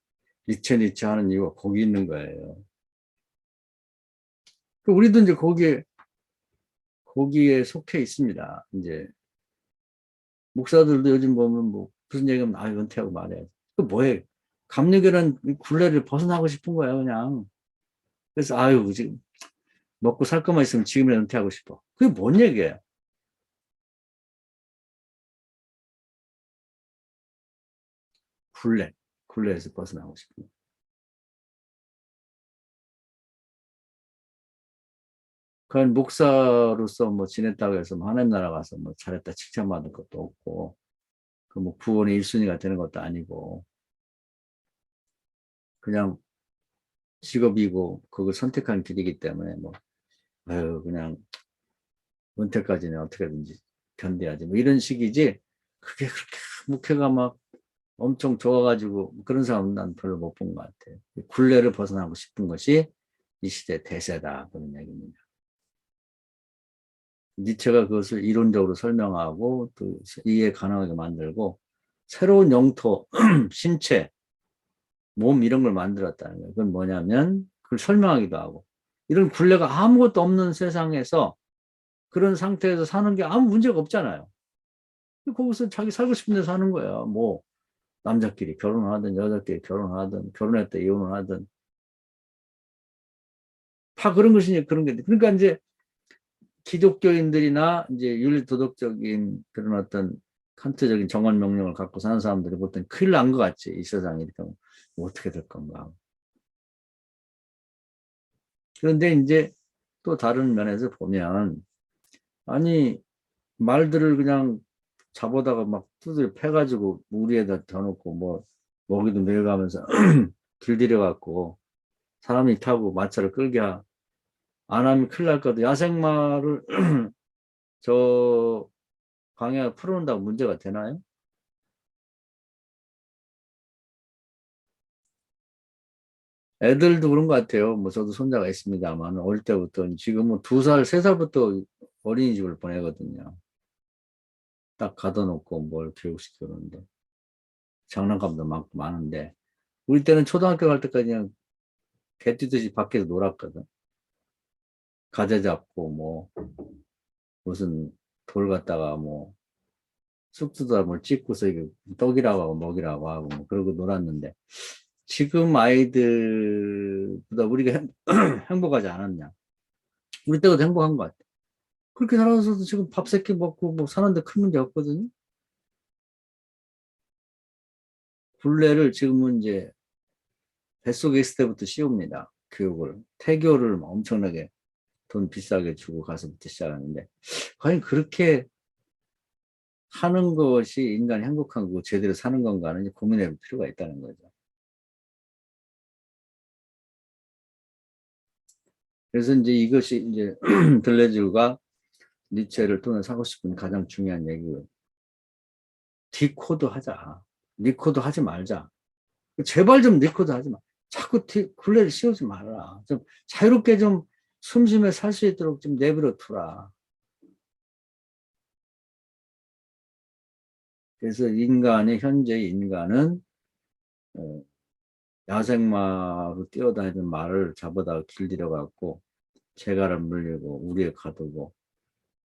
니체 하는 이유가 거기 있는 거예요. 우리도 이제 거기에 속해 있습니다. 이제 목사들도 요즘 보면 뭐 무슨 얘기하면 은퇴하고 말해야지. 그 뭐해? 감리교는 굴레를 벗어나고 싶은 거야 그냥. 그래서 지금 먹고 살 것만 있으면 지금이라 은퇴하고 싶어. 그게 뭔 얘기예요? 굴레. 굴레에서 벗어나고 싶은 거. 그건 목사로서 뭐 지냈다고 해서 뭐 하나님 나라 가서 뭐 잘했다 칭찬받을 것도 없고 그 뭐 구원의 1순위가 되는 것도 아니고 그냥 직업이고 그걸 선택한 길이기 때문에 뭐 그냥 은퇴까지는 어떻게든지 견뎌야지 뭐 이런 식이지 그게 그렇게 목회가 막 엄청 좋아가지고 그런 사람은 난 별로 못 본 것 같아요. 굴레를 벗어나고 싶은 것이 이 시대 대세다 그런 얘기입니다. 니체가 그것을 이론적으로 설명하고 또 이해 가능하게 만들고 새로운 영토, 신체, 몸 이런 걸 만들었다는 거예요. 그건 뭐냐면 그걸 설명하기도 하고 이런 굴레가 아무것도 없는 세상에서 그런 상태에서 사는 게 아무 문제가 없잖아요. 거기서 자기 살고 싶은 데 사는 거야. 뭐 남자끼리 결혼을 하든 여자끼리 결혼을 하든 결혼했다 이혼을 하든 다 그런 것이니 그런 게 그러니까 이제 기독교인들이나 이제 윤리도덕적인 그런 어떤 칸트적인 정한 명령을 갖고 사는 사람들이 보통 큰일 난 것 같지. 이 세상이 이렇게 하면 뭐 어떻게 될 건가. 그런데 이제 또 다른 면에서 보면 아니 말들을 그냥 잡아다가 막 두드려 패가지고 우리에다 져놓고 뭐 먹이도 매가면서 길들여 갖고 사람이 타고 마차를 끌게 안 하면 큰일 날 거도 야생마를 저 광야 풀어놓는다고 문제가 되나요? 애들도 그런 것 같아요. 뭐 저도 손자가 있습니다만 어릴 때부터 지금은 2살, 3살부터 어린이집을 보내거든요. 딱 가둬놓고 뭘 교육시키는데 장난감도 많고 많은데 우리 때는 초등학교 갈 때까지 그냥 개 뛰듯이 밖에서 놀았거든. 가재 잡고 뭐 무슨 돌 갖다가 뭐 쑥두다 뭘 찍고서 이게 떡이라고 하고 먹이라고 하고 뭐 그러고 놀았는데 지금 아이들보다 우리가 행복하지 않았냐? 우리 때도 행복한 것 같아. 그렇게 살아서도 지금 밥 세끼 먹고 뭐 사는데 큰 문제 없거든요. 굴레를 지금은 이제 뱃속에 있을 때부터 씌웁니다. 교육을. 태교를 엄청나게 돈 비싸게 주고 가서부터 시작하는데 과연 그렇게 하는 것이 인간이 행복한 거고 제대로 사는 건가는 고민해 볼 필요가 있다는 거죠. 그래서 이제 이것이 이제 들레즈가 니체를 통해서 하고 싶은 가장 중요한 얘기고요. 디코드 하자. 리코드 하지 말자. 제발 좀 리코드 하지 마. 자꾸 굴레를 씌우지 말라. 좀 자유롭게 좀 숨쉬며 살 수 있도록 좀 내버려 두라. 그래서 현재 인간은 야생마로 뛰어다니던 말을 잡아다가 길들여 갖고 재갈을 물리고 우리에 가두고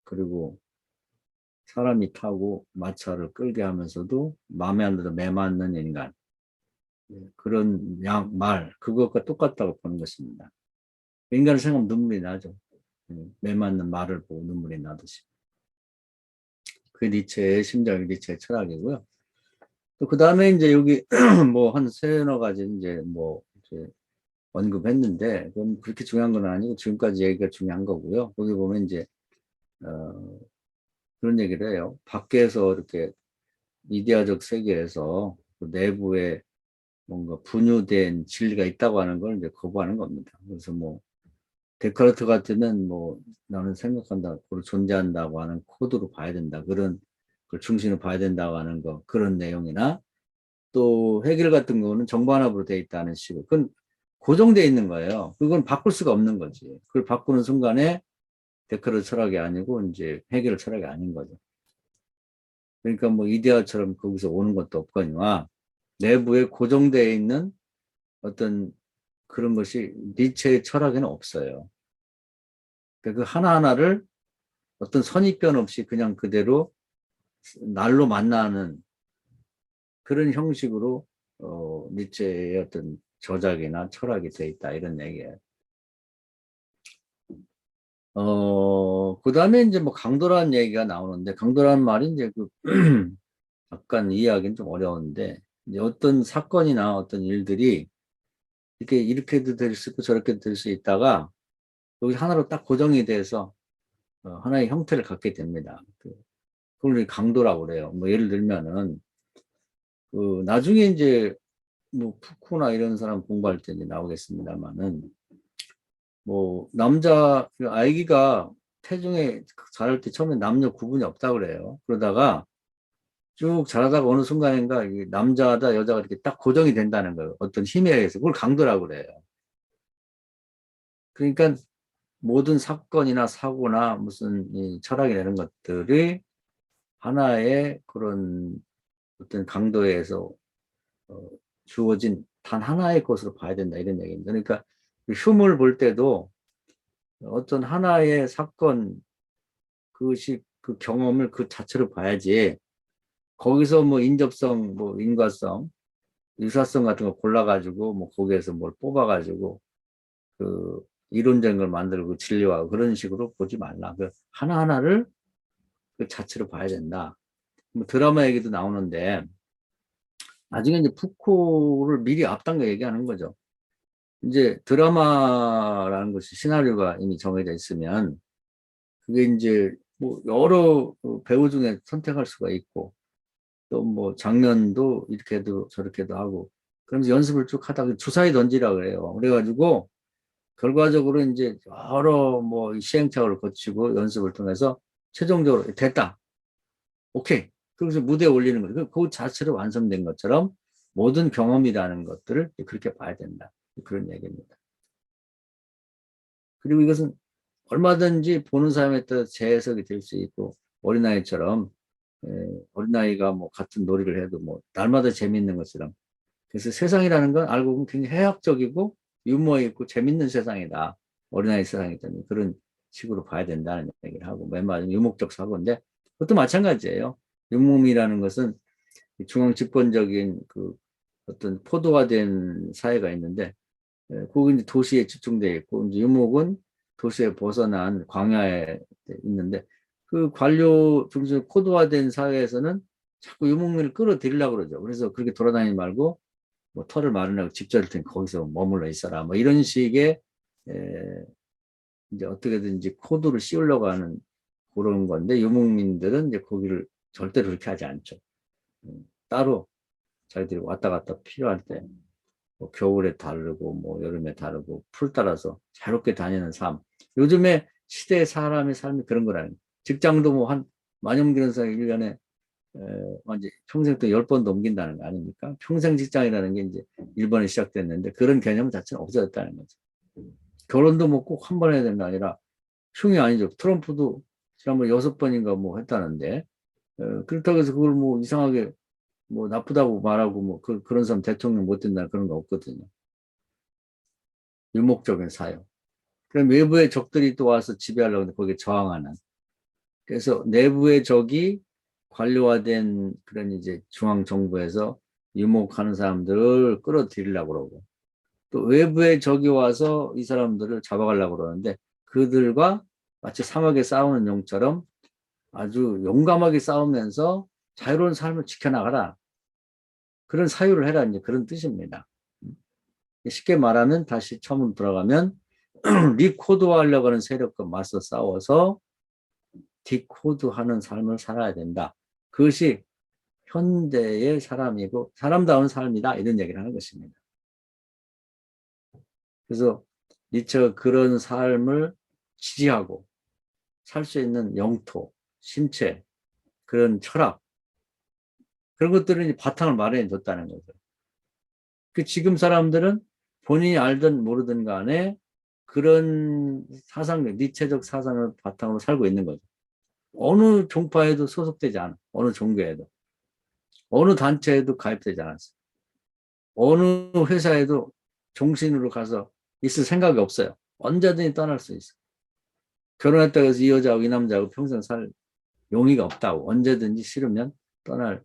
그리고 사람이 타고 마차를 끌게 하면서도 마음에 안 들어 매 맞는 인간 그런 말 그것과 똑같다고 보는 것입니다. 인간을 생각하면 눈물이 나죠. 매 맞는 말을 보고 눈물이 나듯이. 그 니체의 심정이 니체의 철학이고요. 또 그 다음에 이제 여기 뭐 한 세너 가지 이제 뭐 이제 언급했는데 그건 그렇게 중요한 건 아니고 지금까지 얘기가 중요한 거고요. 거기 보면 이제 그런 얘기를 해요. 밖에서 이렇게 이데아적 세계에서 그 내부에 뭔가 분유된 진리가 있다고 하는 걸 이제 거부하는 겁니다. 그래서 뭐 데카르트 같으면 뭐 나는 생각한다, 그걸 존재한다고 하는 코드로 봐야 된다. 그런 걸 중심으로 봐야 된다고 하는 거 그런 내용이나 또 해결 같은 거는 정반합으로 돼 있다는 식으로 그건 고정돼 있는 거예요. 그건 바꿀 수가 없는 거지. 그걸 바꾸는 순간에 데카르트 철학이 아니고 이제 해결 철학이 아닌 거죠. 그러니까 뭐 이데아처럼 거기서 오는 것도 없거니와 내부에 고정되어 있는 어떤 그런 것이 니체의 철학에는 없어요. 그러니까 그 하나하나를 어떤 선입견 없이 그냥 그대로 날로 만나는 그런 형식으로 니체의 어떤 저작이나 철학이 되어 있다 이런 얘기예요. 그 다음에 이제 뭐 강도라는 얘기가 나오는데 강도라는 말이 이제 그 약간 이해하기는 좀 어려운데 이제 어떤 사건이나 어떤 일들이 이렇게도 될 수 있고 저렇게도 될 수 있다가 여기 하나로 딱 고정이 돼서 하나의 형태를 갖게 됩니다. 그걸 강도라고 그래요. 뭐 예를 들면은 나중에 이제 뭐 푸코나 이런 사람 공부할 때 이제 나오겠습니다만은 뭐 남자 그 아기가 태중에 자랄 때 처음에 남녀 구분이 없다고 그래요. 그러다가 쭉 자라다가 어느 순간인가 남자다 여자가 이렇게 딱 고정이 된다는 거예요. 어떤 힘에 의해서 그걸 강도라고 그래요. 그러니까 모든 사건이나 사고나 무슨 이 철학이 되는 것들이 하나의 그런 어떤 강도에서 주어진 단 하나의 것으로 봐야 된다 이런 얘기입니다. 그러니까 흉을 볼 때도 어떤 하나의 사건 그것이 그 경험을 그 자체로 봐야지 거기서 뭐 인접성, 뭐 인과성, 유사성 같은 거 골라가지고 뭐 거기에서 뭘 뽑아가지고 그 이론적인 걸 만들고 진리화하고 그런 식으로 보지 말라. 그 하나하나를 그 자체로 봐야 된다. 뭐 드라마 얘기도 나오는데 나중에 이제 푸코를 미리 앞당겨 얘기하는 거죠. 이제 드라마라는 것이 시나리오가 이미 정해져 있으면 그게 이제 뭐 여러 배우 중에 선택할 수가 있고 또 뭐 장면도 이렇게도 저렇게도 하고 그러면서 연습을 쭉 하다가 주사위 던지라 그래요. 그래가지고 결과적으로 이제 여러 뭐 시행착오를 거치고 연습을 통해서 최종적으로 됐다. 오케이. 그래서 무대에 올리는 거예요. 그 자체로 완성된 것처럼 모든 경험이라는 것들을 그렇게 봐야 된다. 그런 얘기입니다. 그리고 이것은 얼마든지 보는 사람에 따라 재해석이 될 수 있고, 어린아이처럼, 에, 어린아이가 뭐 같은 놀이를 해도 뭐 날마다 재밌는 것처럼. 그래서 세상이라는 건 알고 보면 굉장히 해학적이고 유머 있고 재밌는 세상이다. 어린아이 세상이다. 그런 식으로 봐야 된다는 얘기를 하고, 맨 마지막 유목적 사고인데, 그것도 마찬가지예요. 유목이라는 것은 중앙 집권적인 그 어떤 포도화된 사회가 있는데, 그건 이제 도시에 집중되어 있고, 이제 유목은 도시에 벗어난 광야에 있는데, 그 관료 중심 포도화된 사회에서는 자꾸 유목민을 끌어들이려고 그러죠. 그래서 그렇게 돌아다니지 말고 뭐 털을 마련하고 집 지을 테니 거기서 머물러 있어라. 뭐 이런 식의 이제 어떻게든지 코드를 씌우려고 하는 그런 건데, 유목민들은 이제 거기를 절대로 그렇게 하지 않죠. 따로 자기들이 왔다 갔다 필요할 때, 뭐 겨울에 다르고 뭐 여름에 다르고 풀 따라서 자유롭게 다니는 삶. 요즘에 시대의 사람의 삶이 그런 거라는. 직장도 뭐 한 만용기론상 1년에 이제 평생 또 10번 넘긴다는 거 아닙니까? 평생 직장이라는 게 이제 일본에 시작됐는데, 그런 개념 자체는 없어졌다는 거죠. 결혼도 뭐 꼭 한 번 해야 되는 게 아니라 흉이 아니죠. 트럼프도 지난번 6번인가 뭐 했다는데, 그렇다고 해서 그걸 뭐 이상하게 뭐 나쁘다고 말하고 뭐 그런 사람 대통령 못 된다 그런 거 없거든요. 유목적인 사유. 그럼 외부의 적들이 또 와서 지배하려고 하는데 거기에 저항하는. 그래서 내부의 적이 관료화된 그런 이제 중앙정부에서 유목하는 사람들을 끌어들이려고 그러고, 또 외부의 적이 와서 이 사람들을 잡아가려고 그러는데, 그들과 마치 사막에 싸우는 용처럼 아주 용감하게 싸우면서 자유로운 삶을 지켜나가라. 그런 사유를 해라. 이제 그런 뜻입니다. 쉽게 말하면 다시 처음으로 돌아가면 리코드화하려고 하는 세력과 맞서 싸워서 디코드하는 삶을 살아야 된다. 그것이 현대의 사람이고 사람다운 삶이다. 이런 얘기를 하는 것입니다. 그래서 니체가 그런 삶을 지지하고 살 수 있는 영토, 신체, 그런 철학, 그런 것들은 이제 바탕을 마련해 줬다는 거죠. 그 지금 사람들은 본인이 알든 모르든 간에 그런 사상, 니체적 사상을 바탕으로 살고 있는 거죠. 어느 종파에도 소속되지 않아. 어느 종교에도. 어느 단체에도 가입되지 않았어. 어느 회사에도 종신으로 가서 있을 생각이 없어요. 언제든지 떠날 수 있어. 결혼했다고 해서 이 여자하고 이 남자하고 평생 살 용의가 없다고. 언제든지 싫으면 떠날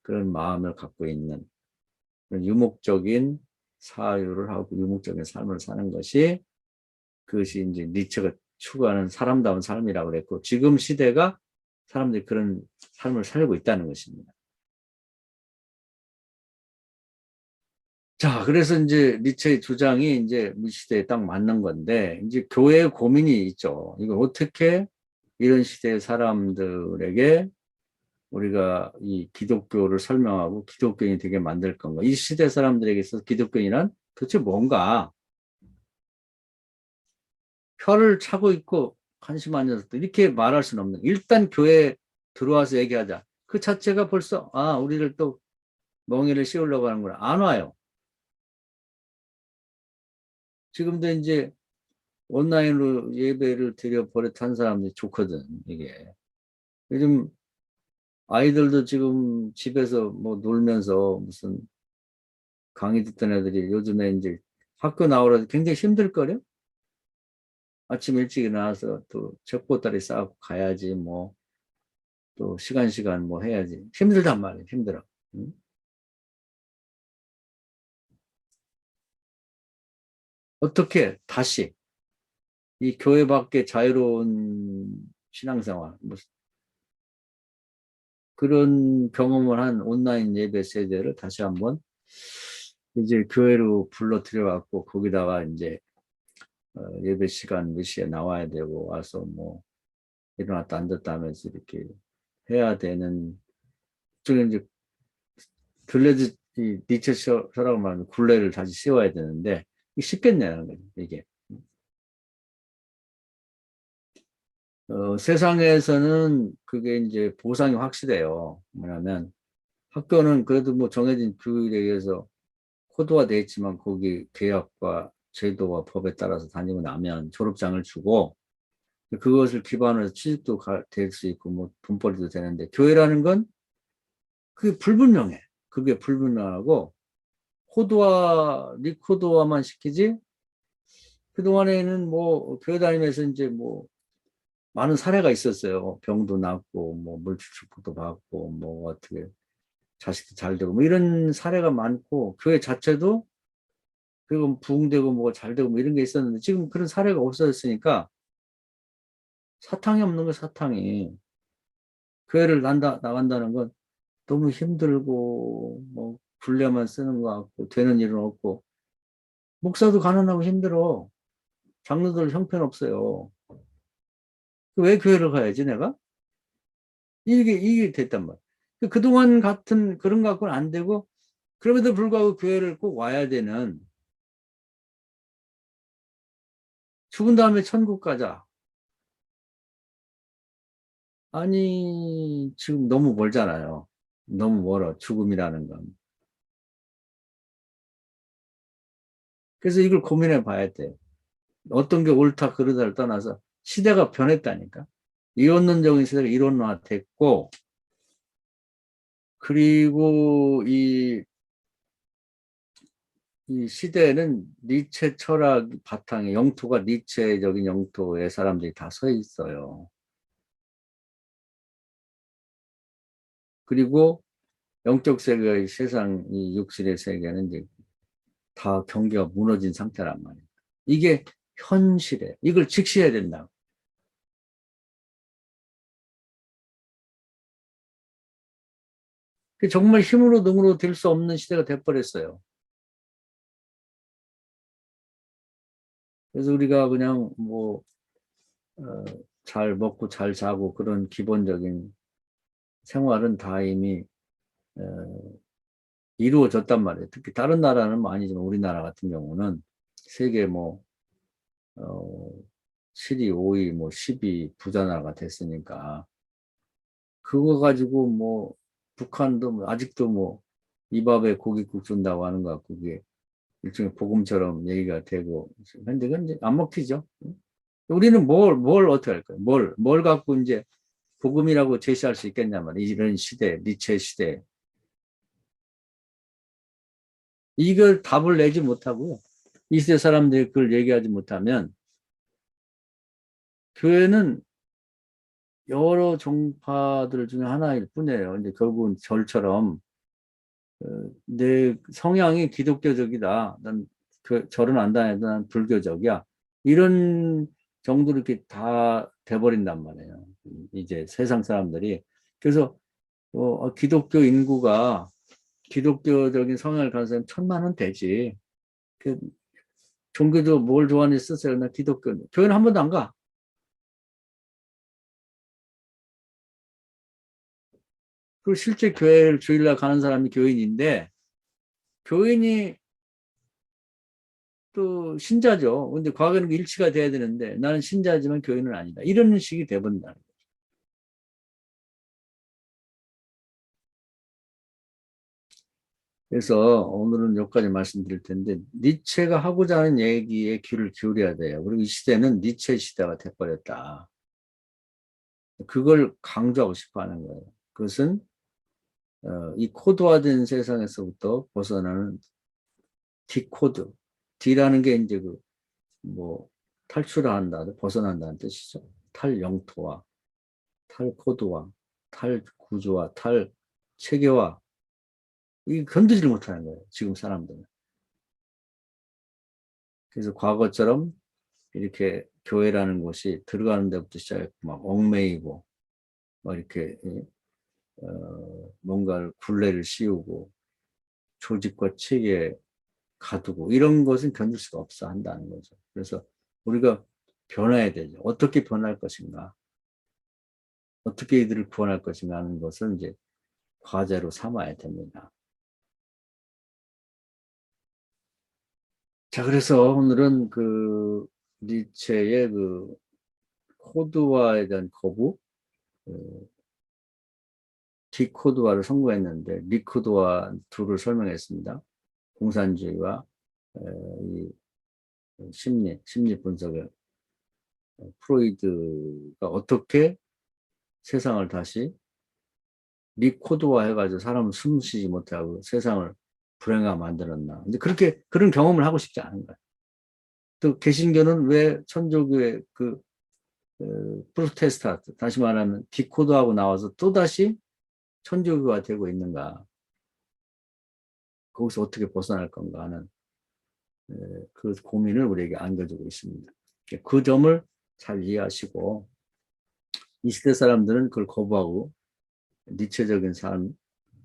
그런 마음을 갖고 있는 그런 유목적인 사유를 하고 유목적인 삶을 사는 것이, 그것이 이제 니체가 추구하는 사람다운 삶이라고 그랬고, 지금 시대가 사람들이 그런 삶을 살고 있다는 것입니다. 자, 그래서 이제 니체의 주장이 이제 이 시대에 딱 맞는 건데, 이제 교회의 고민이 있죠. 이걸 어떻게 이런 시대의 사람들에게 우리가 이 기독교를 설명하고 기독교인이 되게 만들 건가? 이 시대 사람들에게 있어서 기독교인이란 도대체 뭔가? 혀를 차고 있고 관심 안 녀석들 이렇게 말할 수는 없는. 일단 교회에 들어와서 얘기하자. 그 자체가 벌써 우리를 또 멍에를 씌우려고 하는구나. 안 와요. 지금도 이제 온라인으로 예배를 드려 버릇한 사람들이 좋거든, 이게. 요즘 아이들도 지금 집에서 뭐 놀면서 무슨 강의 듣던 애들이 요즘에 이제 학교 나오라도 굉장히 힘들거려? 아침 일찍 일어나서 또 젖보따리 싸고 가야지, 뭐, 또 시간 뭐 해야지. 힘들단 말이야, 힘들어. 응? 어떻게 다시 이 교회 밖에 자유로운 신앙생활, 무슨 그런 경험을 한 온라인 예배 세대를 다시 한번 이제 교회로 불러 들여갖고 거기다가 이제 예배 시간 몇 시에 나와야 되고 와서 뭐 일어났다 앉았다 하면서 이렇게 해야 되는, 일종의 이제 들레즈 이 니체 서라고 말하는 굴레를 다시 씌워야 되는데 이게 쉽겠냐는 거죠, 이게. 세상에서는 그게 이제 보상이 확실해요. 뭐냐면 학교는 그래도 뭐 정해진 규율에 의해서 코드화되어 있지만 거기 계약과 제도와 법에 따라서 다니고 나면 졸업장을 주고, 그것을 기반으로 해서 취직도 될 수 있고, 뭐, 돈벌이도 되는데, 교회라는 건 그게 불분명해. 그게 불분명하고, 코드와, 리코드화만 시키지, 그동안에는 뭐, 교회 다니면서 이제 뭐, 많은 사례가 있었어요. 병도 낫고, 뭐, 물질축복도 받고, 뭐, 어떻게, 자식도 잘 되고, 뭐, 이런 사례가 많고, 교회 자체도, 그리고 부흥되고, 뭐가 잘 되고, 뭐, 이런 게 있었는데, 지금 그런 사례가 없어졌으니까, 사탕이 없는 거, 사탕이. 교회를 나간다는 건 너무 힘들고, 뭐, 분량만 쓰는 것 같고, 되는 일은 없고, 목사도 가난하고 힘들어. 장로들 형편없어요. 왜 교회를 가야지, 내가? 이게 됐단 말이야. 그동안 같은 그런 거 갖고는 안 되고, 그럼에도 불구하고 교회를 꼭 와야 되는, 죽은 다음에 천국 가자. 아니, 지금 너무 멀잖아요. 너무 멀어, 죽음이라는 건. 그래서 이걸 고민해 봐야 돼. 어떤 게 옳다, 그르다를 떠나서 시대가 변했다니까. 이원론적인 시대가 이론화 됐고, 그리고 이 시대에는 니체 철학 바탕에 영토가 니체적인 영토에 사람들이 다 서 있어요. 그리고 영적 세계의 세상, 이 육신의 세계는 이제 다 경계가 무너진 상태란 말이에요. 이게 현실에 이걸 직시해야 된다. 정말 힘으로 능으로 될 수 없는 시대가 돼버렸어요. 그래서 우리가 그냥 뭐 어, 잘 먹고 잘 자고 그런 기본적인 생활은 다 이미 어, 이루어졌단 말이에요. 특히 다른 나라는 뭐 아니지만 우리나라 같은 경우는 세계 뭐 어, 7위, 5위, 뭐 10위 부자 나라가 됐으니까 그거 가지고 뭐 북한도 뭐 아직도 뭐 이 밥에 고깃국 준다고 하는 것 같고 그게 일종의 복음처럼 얘기가 되고 근데 그건 이제 안 먹히죠. 우리는 뭘 어떻게 할까요? 뭘 갖고 이제 복음이라고 제시할 수 있겠냐 말이에요. 이런 시대, 니체 시대. 이걸 답을 내지 못하고 이 시대 사람들이 그걸 얘기하지 못하면 교회는 여러 종파들 중에 하나일 뿐이에요. 근데 결국은 절처럼 내 성향이 기독교적이다. 난 절은 안 다녀도 난 불교적이야. 이런 정도로 이렇게 다 돼버린단 말이에요. 이제 세상 사람들이. 그래서 기독교 인구가 기독교적인 성향을 가진 사람 1,000만 원 되지. 그 종교도 뭘 좋아하는지 쓰세요. 나 기독교. 교회는 한 번도 안 가. 그리고 실제 교회를 주일날 가는 사람이 교인인데 교인이 또 신자죠. 근데 과거에는 일치가 돼야 되는데 나는 신자지만 교인은 아니다. 이런 식이 돼버린다. 그래서 오늘은 여기까지 말씀드릴 텐데 니체가 하고자 하는 얘기에 귀를 기울여야 돼요. 그리고 이 시대는 니체 시대가 돼버렸다. 그걸 강조하고 싶어 하는 거예요. 그것은 이 코드화된 세상에서부터 벗어나는 디코드. D라는 게 이제 뭐 탈출한다, 벗어난다는 뜻이죠. 탈영토화, 탈코드화, 탈구조화, 탈체계화. 이 건드지를 못하는 거예요. 지금 사람들은. 그래서 과거처럼 이렇게 교회라는 곳이 들어가는 데부터 시작해서 막 얽매이고, 막 이렇게, 뭔가를 굴레를 씌우고, 조직과 체계에 가두고, 이런 것은 견딜 수가 없어 한다는 거죠. 그래서 우리가 변해야 되죠. 어떻게 변할 것인가, 어떻게 이들을 구원할 것인가 하는 것을 이제 과제로 삼아야 됩니다. 자, 그래서 오늘은 니체의 코드화에 대한 거부, 그 디코드화를 선고했는데, 리코드화 둘을 설명했습니다. 공산주의와 이 심리 분석을 프로이드가 어떻게 세상을 다시 리코드화 해가지고 사람을 숨쉬지 못하고 세상을 불행하게 만들었나. 이제 그런 경험을 하고 싶지 않은 거야. 또 개신교는 왜 천주교의 프로테스탄트, 다시 말하면 디코드하고 나와서 또다시 천주교가 되고 있는가. 거기서 어떻게 벗어날 건가 하는 그 고민을 우리에게 안겨주고 있습니다. 그 점을 잘 이해하시고 이 시대 사람들은 그걸 거부하고 니체적인 삶,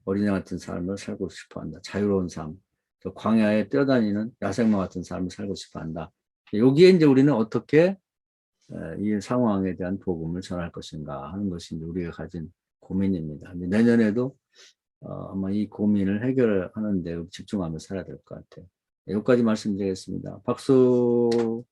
어린애 같은 삶을 살고 싶어한다. 자유로운 삶, 또 광야에 뛰어다니는 야생마 같은 삶을 살고 싶어한다. 여기에 이제 우리는 어떻게 이 상황에 대한 복음을 전할 것인가 하는 것이 우리가 가진 고민입니다. 내년에도 아마 이 고민을 해결하는 데 집중하며 살아야 될 것 같아요. 여기까지 말씀드리겠습니다. 박수.